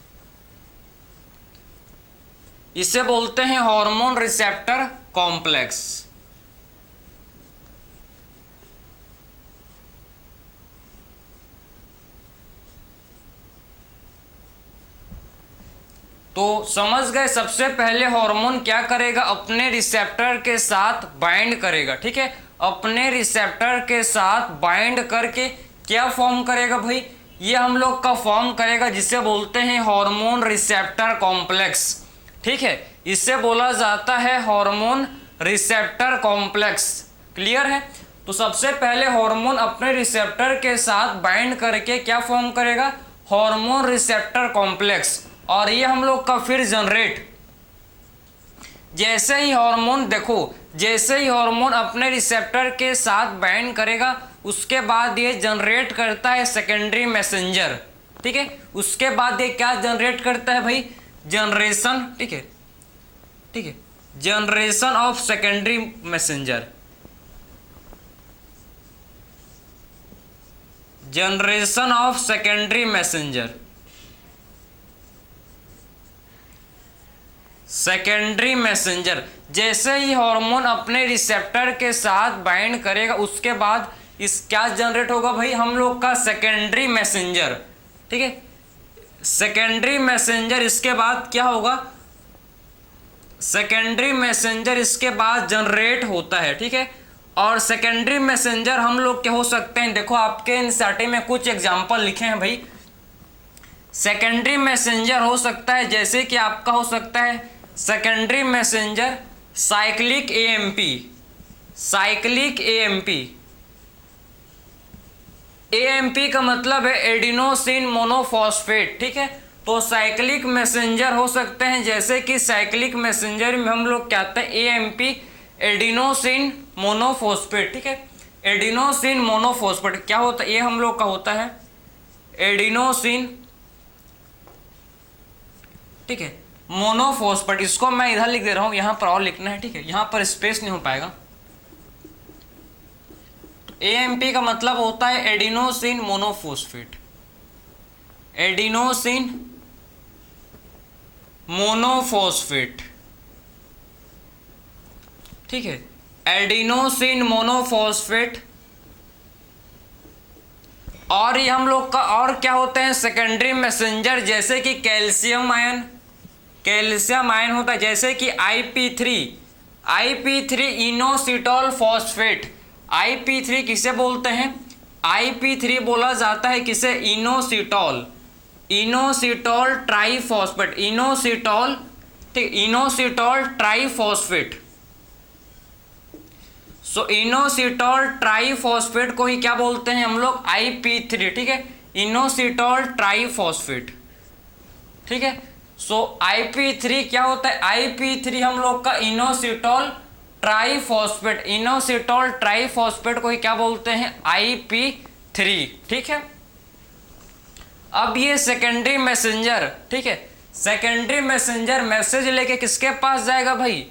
इसे बोलते हैं हार्मोन रिसेप्टर कॉम्प्लेक्स। तो समझ गए, सबसे पहले हार्मोन क्या करेगा, अपने रिसेप्टर के साथ बाइंड करेगा, ठीक है। अपने रिसेप्टर के साथ बाइंड करके क्या फॉर्म करेगा भाई, ये हम लोग का फॉर्म करेगा जिसे बोलते हैं हार्मोन रिसेप्टर कॉम्प्लेक्स, ठीक है। इसे बोला जाता है हार्मोन रिसेप्टर कॉम्प्लेक्स, क्लियर है। तो सबसे पहले हार्मोन अपने रिसेप्टर के साथ बाइंड करके क्या फॉर्म करेगा, हार्मोन रिसेप्टर कॉम्प्लेक्स, और ये हम लोग का फिर जनरेट, जैसे ही हार्मोन, देखो जैसे ही हार्मोन अपने रिसेप्टर के साथ बाइंड करेगा, उसके बाद ये जनरेट करता है सेकेंडरी मैसेंजर, ठीक है। उसके बाद ये क्या जनरेट करता है भाई, जनरेशन, ठीक है, ठीक है, generation of secondary messenger, generation of secondary messenger, secondary messenger. जैसे ही हार्मोन अपने रिसेप्टर के साथ बाइंड करेगा, उसके बाद इस क्या जनरेट होगा भाई, हम लोग का सेकेंडरी मैसेंजर, ठीक है। सेकेंडरी मैसेंजर, इसके बाद क्या होगा, सेकेंडरी मैसेंजर इसके बाद जनरेट होता है, ठीक है। और सेकेंडरी मैसेंजर हम लोग क्या हो सकते हैं, देखो आपके एनसीईआरटी में कुछ एग्जांपल लिखे हैं भाई। सेकेंडरी मैसेंजर हो सकता है, जैसे कि आपका हो सकता है secondary messenger cyclic AMP, cyclic AMP. AMP का मतलब है एडिनोसिन मोनोफॉस्फेट, ठीक है। तो साइक्लिक मैसेंजर हो सकते हैं, जैसे कि साइक्लिक मैसेंजर में हम लोग क्या कहते हैं, एएमपी एडिनोसिन मोनोफॉस्फेट, ठीक है। एडिनोसिन मोनोफॉस्फेट क्या होता है, ये हम लोग का होता है एडिनोसिन, ठीक है, मोनोफॉस्फेट। इसको मैं इधर लिख दे रहा हूं, यहां पर और लिखना है, ठीक है, यहां पर स्पेस नहीं हो पाएगा। एएमपी का मतलब होता है एडिनोसिन मोनोफॉस्फेट, एडिनोसिन मोनोफॉस्फेट, ठीक है। Adenosine monophosphate. और ये हम लोग का और क्या होते हैं सेकेंडरी मैसेंजर, जैसे कि कैल्शियम आयन, कैल्शियम आयन होता है, जैसे कि IP3 इनोसिटोल फॉस्फेट। IP3 किसे बोलते हैं? IP3 बोला जाता है किसे? इनोसिटोल, इनोसिटोल ट्राइफॉस्फेट, इनोसिटोल, ठीक, इनोसिटोल ट्राइफॉस्फेट। सो इनोसिटोल ट्राइफॉस्फेट को ही क्या बोलते हैं हम लोग? IP3, ठीक है, इनोसिटोल ट्राइफॉस्फेट, ठीक है। सो IP3 क्या होता है? IP3 हम लोग का इनोसिटोल ट्राइफॉस्फेट, इनोसिटोल ट्राइफॉस्फेट को ही क्या बोलते हैं? IP3, ठीक है। अब ये सेकेंडरी मैसेंजर, ठीक है, सेकेंडरी मैसेंजर मैसेज लेके किसके पास जाएगा भाई?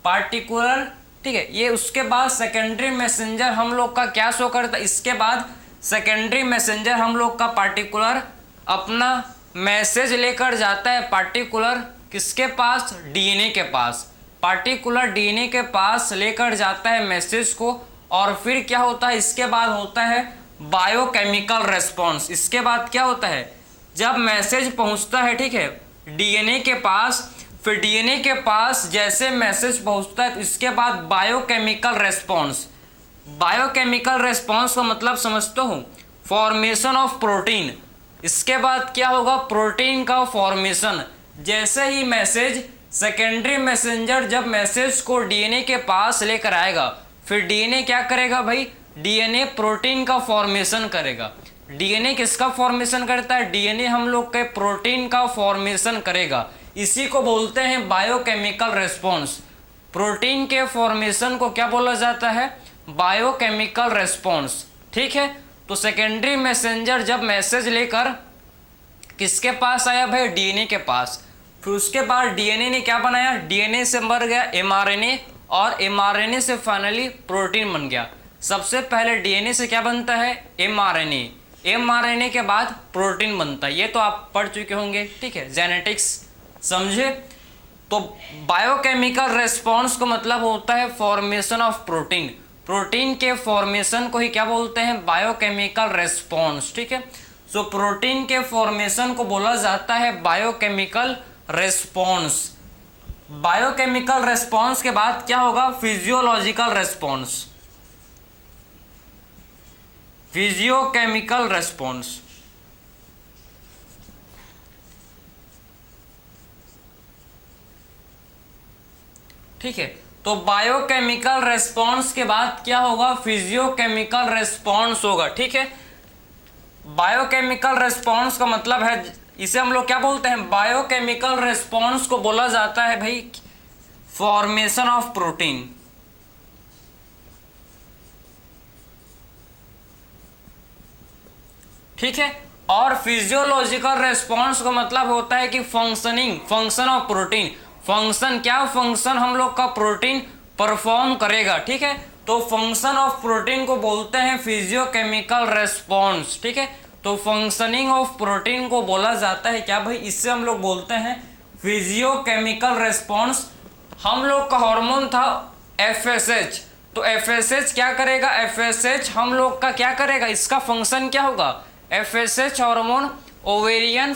पार्टिकुलर, ठीक है। ये उसके बाद सेकेंडरी मैसेंजर हम लोग का क्या शो करता है? इसके बाद सेकेंडरी मैसेंजर हम लोग का पार्टिकुलर अपना मैसेज लेकर जाता है पार्टिकुलर किसके पास? डीएनए के पास, पार्टिकुलर डीएनए के पास लेकर जाता है मैसेज को। और फिर क्या होता है? इसके बाद होता है बायोकेमिकल रेस्पॉन्स। इसके बाद क्या होता है? जब मैसेज पहुंचता है, ठीक है, डीएनए के पास, फिर डीएनए के पास जैसे मैसेज पहुंचता है तो इसके बाद बायोकेमिकल रेस्पॉन्स। बायोकेमिकल रेस्पॉन्स का मतलब समझते हो? Formation of protein. इसके बाद क्या होगा? प्रोटीन का फॉर्मेशन। जैसे ही मैसेज, सेकेंडरी मैसेंजर जब मैसेज को डीएनए के पास लेकर आएगा, फिर डीएनए क्या करेगा भाई? डीएनए प्रोटीन का फॉर्मेशन करेगा। डीएनए किसका फॉर्मेशन करता है? डीएनए हम लोग के प्रोटीन का फॉर्मेशन करेगा। इसी को बोलते हैं बायोकेमिकल रेस्पॉन्स। प्रोटीन के फॉर्मेशन को क्या बोला जाता है? बायोकेमिकल रेस्पॉन्स, ठीक है। तो सेकेंडरी मैसेंजर जब मैसेज लेकर किसके पास आया भाई? डीएनए के पास। फिर उसके बाद डीएनए ने क्या बनाया? डीएनए से बन गया एमआरएनए, और एमआरएनए से फाइनली प्रोटीन बन गया। सबसे पहले डीएनए से क्या बनता है? एमआरएनए, एमआरएनए के बाद प्रोटीन बनता है। ये तो आप पढ़ चुके होंगे, ठीक है, जेनेटिक्स, समझे। तो बायोकेमिकल रेस्पॉन्स का मतलब होता है फॉर्मेशन ऑफ प्रोटीन। प्रोटीन के फॉर्मेशन को ही क्या बोलते हैं? बायोकेमिकल रेस्पॉन्स, ठीक है। सो प्रोटीन के फॉर्मेशन को बोला जाता है बायोकेमिकल रेस्पॉन्स। बायोकेमिकल रेस्पॉन्स के बाद क्या होगा? फिजियोलॉजिकल रेस्पॉन्स, फिजियोकेमिकल रेस्पॉन्स, ठीक है। तो बायोकेमिकल रेस्पॉन्स के बाद क्या होगा? फिजियोकेमिकल रेस्पॉन्स होगा, ठीक है। बायोकेमिकल रेस्पॉन्स का मतलब है, इसे हम लोग क्या बोलते हैं? बायोकेमिकल रेस्पॉन्स को बोला जाता है भाई फॉर्मेशन ऑफ प्रोटीन, ठीक है। और फिजियोलॉजिकल रेस्पॉन्स का मतलब होता है कि functioning, function of protein. Function क्या? फंक्शन हम लोग का प्रोटीन परफॉर्म करेगा, ठीक है। तो फंक्शन ऑफ प्रोटीन को बोलते हैं फिजियोकेमिकल रेस्पॉन्स, ठीक है। तो फंक्शनिंग ऑफ प्रोटीन को बोला जाता है क्या भाई? इससे हम लोग बोलते हैं फिजियोकेमिकल रेस्पॉन्स। हम लोग का हार्मोन था FSH, तो FSH क्या करेगा? FSH हम लोग का क्या करेगा? इसका फंक्शन क्या होगा? FSH हार्मोन ओवेरियन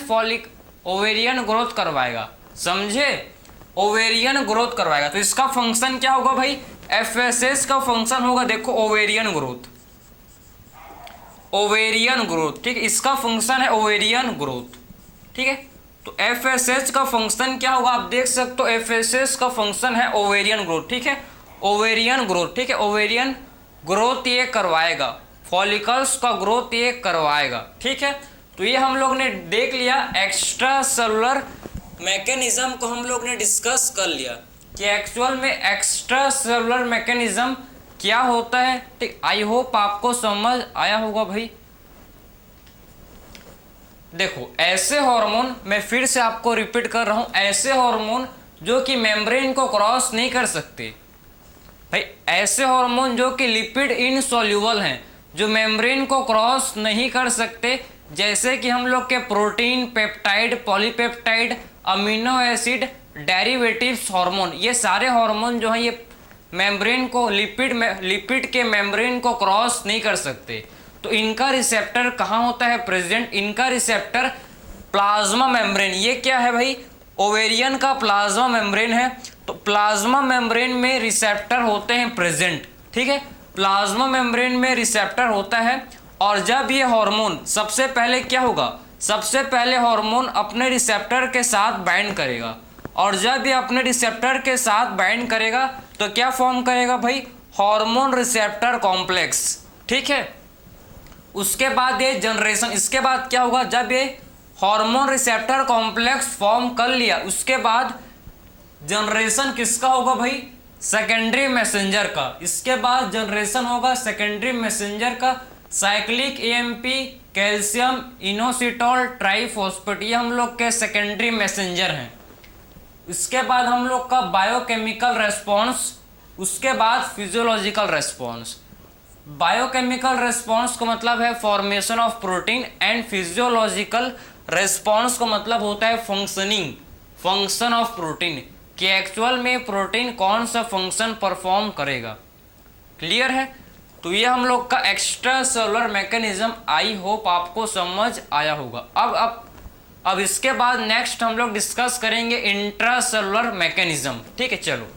ग्रोथ करवाएगा, समझे? ओवेरियन ग्रोथ करवाएगा। तो इसका फंक्शन क्या होगा भाई? FSH का फंक्शन होगा, देखो, ओवेरियन ग्रोथ, ओवेरियन ग्रोथ, ठीक है। इसका फंक्शन है ओवेरियन ग्रोथ, ठीक है। तो FSH का फंक्शन क्या होगा? आप देख सकते हो FSH का फंक्शन है ओवेरियन ग्रोथ, ठीक है, ओवेरियन ग्रोथ, ठीक है। ओवेरियन ग्रोथ ये करवाएगा, फॉलिकल्स का ग्रोथ ये करवाएगा, ठीक है। तो ये हम लोग ने देख लिया, एक्स्ट्रा सेलुलर मैकेनिज्म को हम लोग ने डिस्कस कर लिया कि एक्चुअल में एक्स्ट्रा सेलुलर मैकेनिज्म क्या होता है, ठीक। आई होप आपको समझ आया होगा भाई। देखो, ऐसे हार्मोन, मैं फिर से आपको रिपीट कर रहा हूं, ऐसे हार्मोन जो कि मेम्ब्रेन को क्रॉस नहीं कर सकते भाई, ऐसे हार्मोन जो कि लिपिड इनसॉल्युबल हैं, जो मेम्ब्रेन को क्रॉस नहीं कर सकते, जैसे कि हम लोग के protein, peptide, polypeptide, amino acid, derivatives hormone, ये सारे हार्मोन जो हैं ये मेम्ब्रेन को लिपिड के मेम्ब्रेन को क्रॉस नहीं कर सकते। तो इनका रिसेप्टर कहाँ होता है प्रेजेंट? इनका रिसेप्टर प्लाज्मा मेम्ब्रेन। ये क्या है भाई? ओवेरियन का प्लाज्मा मेम्ब्रेन है। तो प्लाज्मा मेम्ब्रेन में रिसेप्टर होते हैं प्रेजेंट, ठीक है। प्लाज्मा मेम्ब्रेन में रिसेप्टर होता है और जब ये हार्मोन सबसे पहले क्या होगा? सबसे पहले हार्मोन अपने रिसेप्टर के साथ बाइंड करेगा और जब ये अपने रिसेप्टर के साथ बाइंड करेगा तो क्या फॉर्म करेगा भाई? हार्मोन रिसेप्टर कॉम्प्लेक्स, ठीक है। उसके बाद ये जनरेशन, इसके बाद क्या होगा? जब ये हार्मोन रिसेप्टर कॉम्प्लेक्स फॉर्म कर लिया उसके बाद जनरेशन किसका होगा भाई? सेकेंडरी मैसेंजर का। इसके बाद जनरेशन होगा सेकेंडरी मैसेंजर का cyclic AMP, calcium inositol triphosphate, ये हम लोग के सेकेंडरी मैसेंजर हैं। इसके बाद हम लोग का बायोकेमिकल रेस्पॉन्स, उसके बाद फिजियोलॉजिकल रेस्पॉन्स। बायोकेमिकल रेस्पॉन्स का मतलब है formation of protein and physiological response का मतलब होता है फंक्शन ऑफ प्रोटीन, कि एक्चुअल में प्रोटीन कौन सा फंक्शन परफॉर्म करेगा। क्लियर है? तो ये हम लोग का extra cellular mechanism, I hope आपको समझ आया होगा। अब इसके बाद नेक्स्ट हम लोग डिस्कस करेंगे इंट्रा सेलुलर मैकेनिज्म, ठीक है। चलो,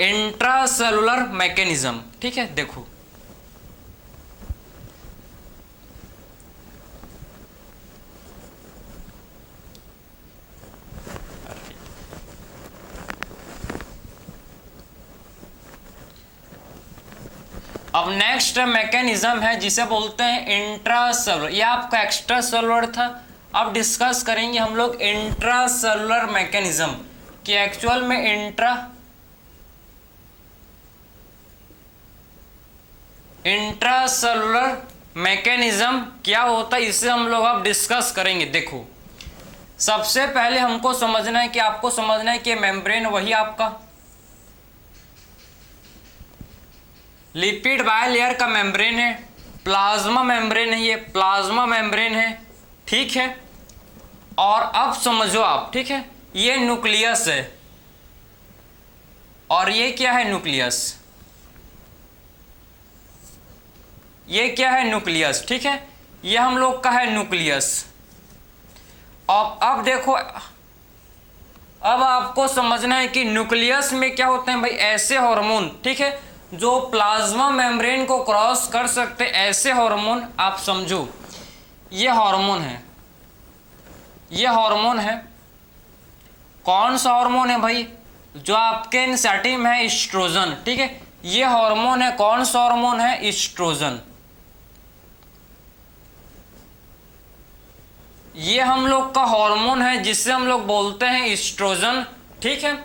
इंट्रा सेलुलर मैकेनिज्म, ठीक है। देखो, अब नेक्स्ट मैकेनिज्म है जिसे बोलते हैं इंट्रासेलुलर। ये आपका एक्स्ट्रा सेलुलर था। अब डिस्कस करेंगे हम लोग इंट्रासेलुलर मैकेनिज्म कि एक्चुअल में इंट्रासेलुलर मैकेनिज्म क्या होता है, इसे हम लोग अब डिस्कस करेंगे। देखो, सबसे पहले हमको समझना है कि आपको समझना है कि मेम्ब्रेन वही आपका लिपिड बायलेयर का मेम्ब्रेन है, प्लाज्मा मेम्ब्रेन है, ये प्लाज्मा मेम्ब्रेन है, ठीक है। और अब समझो आप, ठीक है, ये न्यूक्लियस है और ये क्या है? न्यूक्लियस। ये क्या है? न्यूक्लियस, ठीक है। ये हम लोग का है न्यूक्लियस। अब देखो, अब आपको समझना है कि न्यूक्लियस में क्या होते हैं भाई? ऐसे हार्मोन, ठीक है, जो प्लाज्मा मेम्ब्रेन को क्रॉस कर सकते, ऐसे हार्मोन आप समझो। ये हार्मोन है, ये हार्मोन है। कौन सा हार्मोन है भाई? जो आपके इंसेटिव है एस्ट्रोजन, ठीक है। ये हार्मोन है, कौन सा हार्मोन है? एस्ट्रोजन। ये हम लोग का हार्मोन है जिसे हम लोग बोलते हैं एस्ट्रोजन, ठीक है।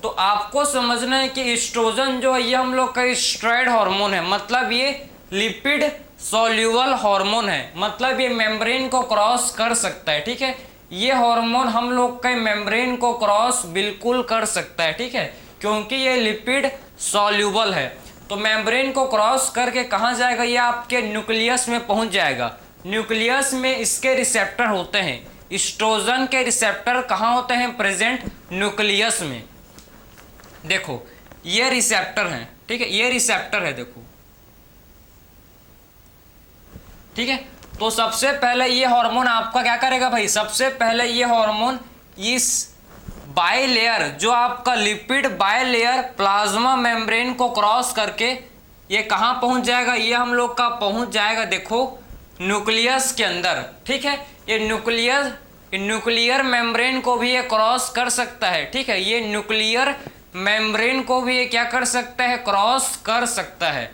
तो आपको समझना है कि एस्ट्रोजन जो है ये हम लोग का स्टेरॉयड हार्मोन है, मतलब ये लिपिड सोल्यूबल हार्मोन है, मतलब ये मेम्ब्रेन को क्रॉस कर सकता है, ठीक है। ये हार्मोन हम लोग के मेम्ब्रेन को क्रॉस बिल्कुल कर सकता है, ठीक है, क्योंकि ये लिपिड सोल्यूबल है। तो मेम्ब्रेन को क्रॉस करके कहाँ जाएगा? ये आपके न्यूक्लियस में पहुंच जाएगा। न्यूक्लियस में इसके रिसेप्टर होते हैं। एस्ट्रोजन के रिसेप्टर कहाँ होते हैं? प्रेजेंट न्यूक्लियस में। देखो, ये रिसेप्टर हैं, ठीक है, ये रिसेप्टर है, देखो, ठीक है। तो सबसे पहले ये हार्मोन आपका क्या करेगा भाई? सबसे पहले ये हार्मोन इस बायलेयर, जो आपका लिपिड बायलेयर प्लाज्मा मेम्ब्रेन को क्रॉस करके ये कहाँ पहुंच जाएगा? ये हम लोग का पहुंच जाएगा, देखो, न्यूक्लियस के अंदर, ठीक है। ये न्यूक्लियर मेम्ब्रेन को भी ये क्रॉस कर सकता है, ठीक है। ये न्यूक्लियर मेम्ब्रेन को भी ये क्या कर सकता है? क्रॉस कर सकता है।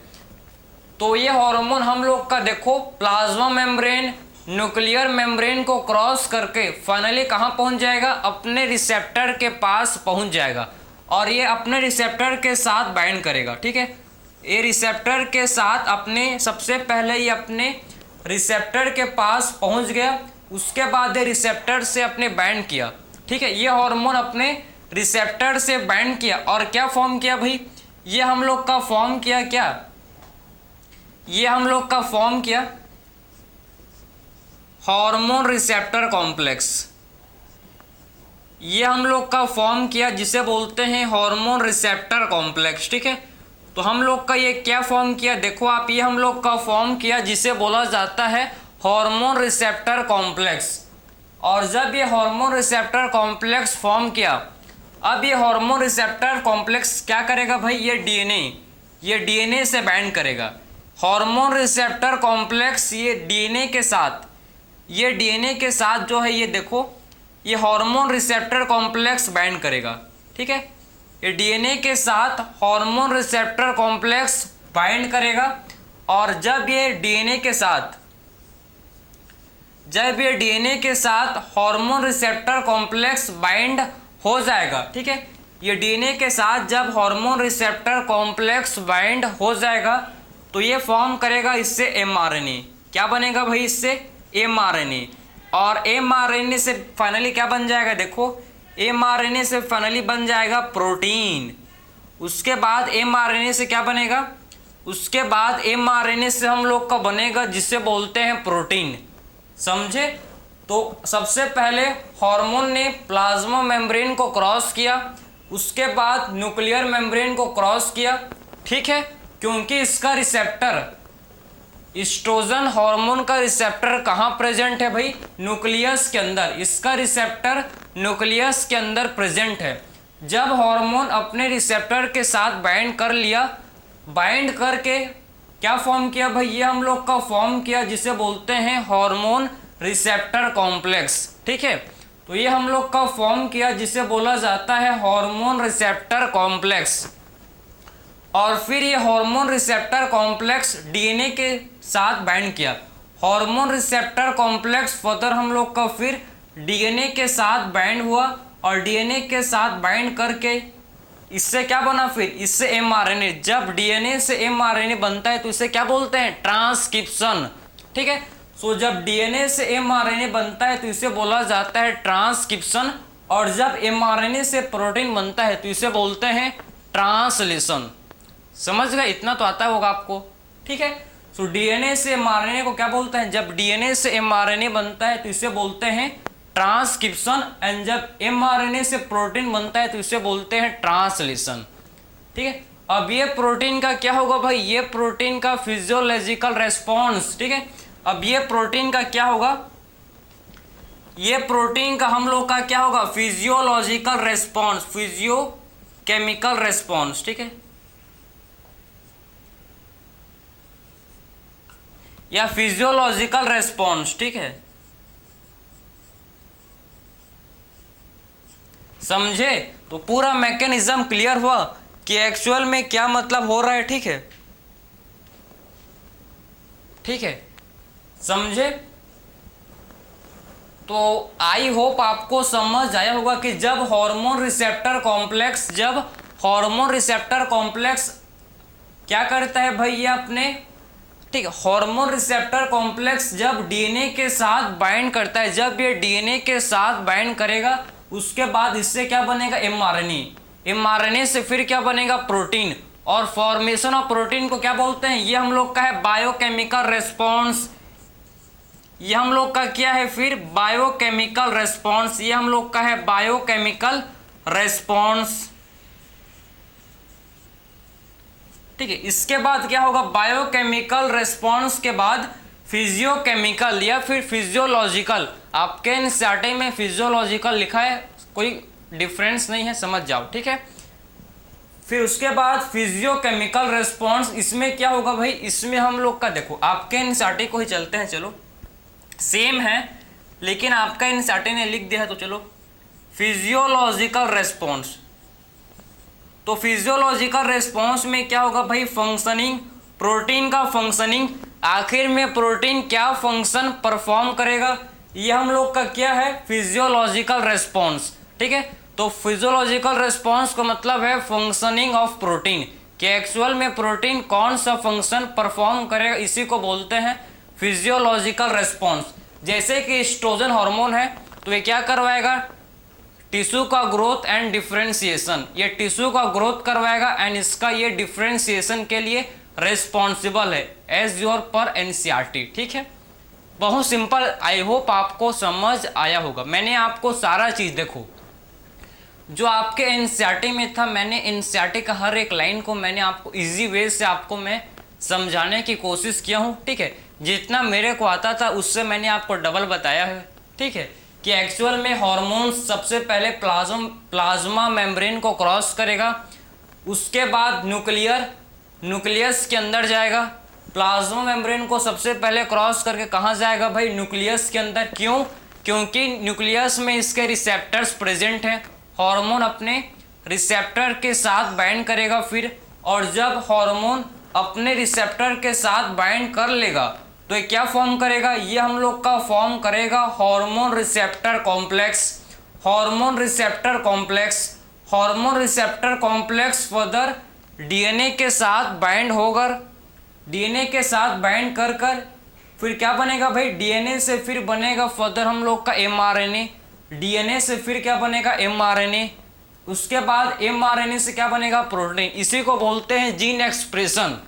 तो ये हार्मोन हम लोग का देखो, प्लाज्मा मेम्ब्रेन, न्यूक्लियर मेम्ब्रेन को क्रॉस करके फाइनली कहाँ पहुंच जाएगा? अपने रिसेप्टर के पास पहुंच जाएगा और ये अपने रिसेप्टर के साथ बाइंड करेगा, ठीक है। ये रिसेप्टर के साथ अपने, सबसे पहले ये अपने रिसेप्टर के पास पहुंच गया, उसके बाद ये रिसेप्टर से अपने बाइंड किया, ठीक है। ये हार्मोन अपने रिसेप्टर से बाइंड किया और क्या फॉर्म किया भाई? ये हम लोग का फॉर्म किया क्या? ये हम लोग का फॉर्म किया हार्मोन रिसेप्टर कॉम्प्लेक्स। ये हम लोग का फॉर्म किया जिसे बोलते हैं हार्मोन रिसेप्टर कॉम्प्लेक्स, ठीक है। तो हम लोग का ये क्या फॉर्म किया, देखो आप, ये हम लोग का फॉर्म किया जिसे बोला जाता है हार्मोन रिसेप्टर कॉम्प्लेक्स। और जब ये हार्मोन रिसेप्टर कॉम्प्लेक्स फॉर्म किया, अब ये हार्मोन रिसेप्टर कॉम्प्लेक्स क्या करेगा भाई, ये डीएनए से बाइंड करेगा। हार्मोन रिसेप्टर कॉम्प्लेक्स ये डीएनए के साथ जो है, ये देखो, ये हार्मोन रिसेप्टर कॉम्प्लेक्स बाइंड करेगा, ठीक है। ये डीएनए के साथ हार्मोन रिसेप्टर कॉम्प्लेक्स बाइंड करेगा। और जब ये डीएनए के साथ हार्मोन रिसेप्टर कॉम्प्लेक्स बाइंड हो जाएगा, ठीक है। ये डीएनए के साथ जब हार्मोन रिसेप्टर कॉम्प्लेक्स बाइंड हो जाएगा तो ये फॉर्म करेगा इससे एमआरएनए। क्या बनेगा भाई, इससे एमआरएनए। और एमआरएनए से फाइनली क्या बन जाएगा, देखो, एमआरएनए से फाइनली बन जाएगा प्रोटीन। उसके बाद एमआरएनए से क्या बनेगा, उसके बाद एमआरएनए से हम लोग का बनेगा जिसे बोलते हैं प्रोटीन, समझे। तो सबसे पहले हार्मोन ने प्लाज्मा मेम्ब्रेन को क्रॉस किया, उसके बाद न्यूक्लियर मेम्ब्रेन को क्रॉस किया, ठीक है। क्योंकि इसका रिसेप्टर, एस्ट्रोजन हार्मोन का रिसेप्टर कहाँ प्रेजेंट है भाई, न्यूक्लियस के अंदर। इसका रिसेप्टर न्यूक्लियस के अंदर प्रेजेंट है। जब हार्मोन अपने रिसेप्टर के साथ बाइंड कर लिया, बाइंड करके क्या फॉर्म किया भाई, ये हम लोग का फॉर्म किया जिसे बोलते हैं हार्मोन रिसेप्टर कॉम्प्लेक्स, ठीक है। तो ये हम लोग का फॉर्म किया जिसे बोला जाता है हार्मोन रिसेप्टर कॉम्प्लेक्स। और फिर ये हार्मोन रिसेप्टर कॉम्प्लेक्स डीएनए के साथ बाइंड किया। हार्मोन रिसेप्टर कॉम्प्लेक्स फर्दर हम लोग का फिर डीएनए के साथ बाइंड हुआ, और डीएनए के साथ बाइंड करके इससे क्या बना, फिर इससे एमआरएनए। जब डीएनए से एमआरएनए बनता है तो इसे क्या बोलते हैं, ट्रांसक्रिप्शन, ठीक है। सो जब डीएनए से एमआरएनए बनता है तो इसे बोला जाता है ट्रांसक्रिप्शन। और जब एमआरएनए से प्रोटीन बनता है तो इसे बोलते हैं ट्रांसलेशन। समझ गए, इतना तो आता होगा आपको, ठीक है। सो डीएनए से एमआरएनए को क्या बोलते हैं, जब डीएनए से एमआरएनए बनता है तो इसे बोलते हैं ट्रांसक्रिप्शन। एंड जब एमआरएनए से प्रोटीन बनता है तो इसे बोलते हैं ट्रांसलेशन, ठीक है। अब ये प्रोटीन का क्या होगा भाई, ये प्रोटीन का फिजियोलॉजिकल रेस्पॉन्स, ठीक है। अब ये प्रोटीन का क्या होगा, ये प्रोटीन का हम लोग का क्या होगा, फिजियोलॉजिकल रेस्पॉन्स, फिजियोकेमिकल रेस्पॉन्स, ठीक है, या फिजियोलॉजिकल रेस्पॉन्स, ठीक है। समझे, तो पूरा मैकेनिज्म क्लियर हुआ कि एक्चुअल में क्या मतलब हो रहा है, ठीक है, ठीक है, समझे। तो आई होप आपको समझ आया होगा कि जब हार्मोन रिसेप्टर कॉम्प्लेक्स क्या करता है भाई, ये अपने, ठीक है, हार्मोन रिसेप्टर कॉम्प्लेक्स जब डीएनए के साथ बाइंड करता है, जब ये डीएनए के साथ बाइंड करेगा उसके बाद इससे क्या बनेगा, एमआरएनए से फिर क्या बनेगा, प्रोटीन। और फॉर्मेशन ऑफ प्रोटीन को क्या बोलते हैं, ये हम लोग का है बायोकेमिकल रेस्पॉन्स। ये हम लोग का क्या है फिर, बायोकेमिकल रेस्पॉन्स। ये हम लोग का है बायोकेमिकल रेस्पॉन्स, ठीक है। इसके बाद क्या होगा, बायोकेमिकल रेस्पॉन्स के बाद फिजियोकेमिकल या फिर फिजियोलॉजिकल। आपके एनसीईआरटी में फिजियोलॉजिकल लिखा है, कोई डिफरेंस नहीं है, समझ जाओ, ठीक है। फिर उसके बाद फिजियोकेमिकल रेस्पॉन्स, इसमें क्या होगा भाई, इसमें हम लोग का देखो, आपके एनसीईआरटी को ही चलते हैं, चलो सेम है लेकिन आपका एनसीईआरटी ने लिख दिया है, तो चलो फिजियोलॉजिकल रेस्पॉन्स। तो फिजियोलॉजिकल रेस्पॉन्स में क्या होगा भाई, फंक्शनिंग, प्रोटीन का फंक्शनिंग। आखिर में प्रोटीन क्या फंक्शन परफॉर्म करेगा, ये हम लोग का क्या है, फिजियोलॉजिकल रेस्पॉन्स, ठीक है। तो फिजियोलॉजिकल रेस्पॉन्स का मतलब है फंक्शनिंग ऑफ प्रोटीन, कि एक्चुअल में प्रोटीन कौन सा फंक्शन परफॉर्म करेगा, इसी को बोलते हैं फिजियोलॉजिकल रेस्पॉन्स। जैसे कि एस्ट्रोजन हार्मोन है तो ये क्या करवाएगा, टिश्यू का ग्रोथ एंड डिफरेंशिएशन, ये टिश्यू का ग्रोथ करवाएगा एंड इसका ये डिफरेंशिएशन के लिए रेस्पॉन्सिबल है एज योर पर एनसीईआरटी, ठीक है। बहुत सिंपल, आई होप आपको समझ आया होगा। मैंने आपको सारा चीज़ देखो जो आपके एनसीईआरटी में था, मैंने एनसीईआरटी का हर एक लाइन को मैंने आपको इजी वे से आपको मैं समझाने की कोशिश किया हूँ, ठीक है। जितना मेरे को आता था उससे मैंने आपको डबल बताया है, ठीक है, कि एक्चुअल में हार्मोन्स सबसे पहले प्लाज्मा मेम्ब्रेन को क्रॉस करेगा, उसके बाद न्यूक्लियस के अंदर जाएगा। प्लाज्मा मेम्ब्रेन को सबसे पहले क्रॉस करके कहाँ जाएगा भाई? न्यूक्लियस के अंदर। क्यों? क्योंकि न्यूक्लियस में इसके रिसेप्टर्स प्रेजेंट हैं। हार्मोन अपने रिसेप्टर के साथ बाइंड करेगा फिर, और जब हार्मोन अपने रिसेप्टर के साथ बाइंड कर लेगा तो ये क्या फॉर्म करेगा? ये हम लोग का फॉर्म करेगा hormone receptor complex. Hormone receptor complex, hormone receptor complex further DNA के साथ बाइंड होकर, डीएनए के साथ बाइंड कर कर फिर क्या बनेगा भाई? डीएनए से फिर बनेगा फर्दर हम लोग का एमआरएनए। डीएनए से फिर क्या बनेगा? एमआरएनए। उसके बाद एमआरएनए से क्या बनेगा? प्रोटीन। इसी को बोलते हैं जीन एक्सप्रेशन।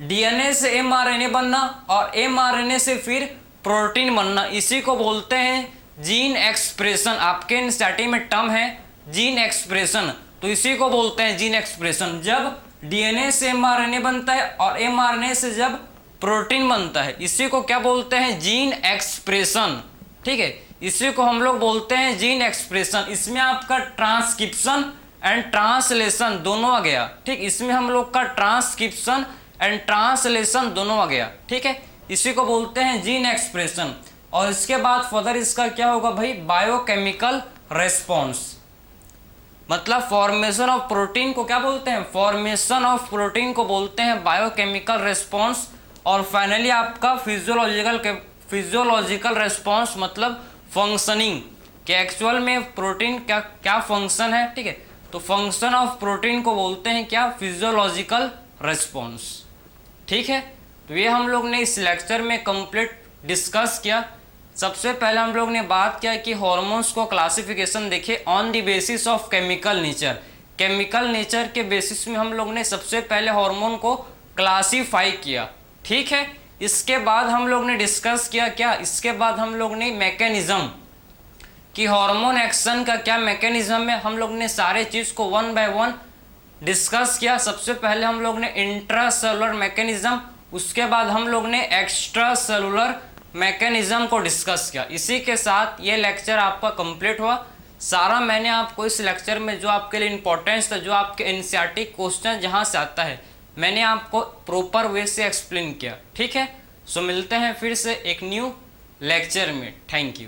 डीएनए से एमआरएनए बनना और एमआरएनए से फिर प्रोटीन बनना, इसी को बोलते हैं जीन एक्सप्रेशन। आपके एनसीईआरटी में टर्म है जीन एक्सप्रेशन, तो इसी को बोलते हैं जीन एक्सप्रेशन। जब डीएनए से एमआरएनए बनता है और एमआरएनए से जब प्रोटीन बनता है, इसी को क्या बोलते हैं? जीन एक्सप्रेशन, ठीक है। इसी को हम लोग बोलते हैं जीन एक्सप्रेशन। इसमें आपका ट्रांसक्रिप्शन एंड ट्रांसलेशन दोनों आ गया, ठीक। इसमें हम लोग का ट्रांसक्रिप्शन एंड ट्रांसलेशन दोनों आ गया, ठीक है। इसी को बोलते हैं जीन एक्सप्रेशन। और इसके बाद फर्दर इसका क्या होगा भाई? Biochemical response. मतलब फॉर्मेशन ऑफ प्रोटीन को क्या बोलते हैं? फॉर्मेशन ऑफ प्रोटीन को बोलते हैं बायोकेमिकल रेस्पॉन्स। और फाइनली आपका फिजियोलॉजिकल रेस्पॉन्स मतलब फंक्शनिंग, कि एक्चुअल में प्रोटीन क्या फंक्शन है, ठीक है। तो फंक्शन ऑफ प्रोटीन को बोलते हैं क्या? फिजियोलॉजिकल रेस्पॉन्स, ठीक है। तो ये हम लोग ने इस लेक्चर में कंप्लीट डिस्कस किया। सबसे पहले हम लोग ने बात किया कि हार्मोन्स को क्लासिफिकेशन देखे on the basis of chemical nature. Chemical nature के बेसिस में हम लोग ने सबसे पहले हार्मोन को क्लासीफाई किया, ठीक है। इसके बाद हम लोग ने डिस्कस किया क्या? इसके बाद हम लोग ने मैकेनिज्म कि हार्मोन एक्शन का क्या मैकेनिज्म है, हम लोग ने सारे चीज़ को वन बाय वन डिस्कस किया। सबसे पहले हम लोग ने इंट्रासेलुलर मैकेनिज्म, उसके बाद हम लोग ने एक्स्ट्रा सेलुलर मैकेनिज्म को डिस्कस किया। इसी के साथ ये लेक्चर आपका कंप्लीट हुआ। सारा मैंने आपको इस लेक्चर में जो आपके लिए इंपॉर्टेंस था, जो आपके एनसीईआरटी क्वेश्चन जहाँ से आता है, मैंने आपको प्रॉपर वे से एक्सप्लेन किया, ठीक है। सो मिलते हैं फिर से एक न्यू लेक्चर में। Thank you.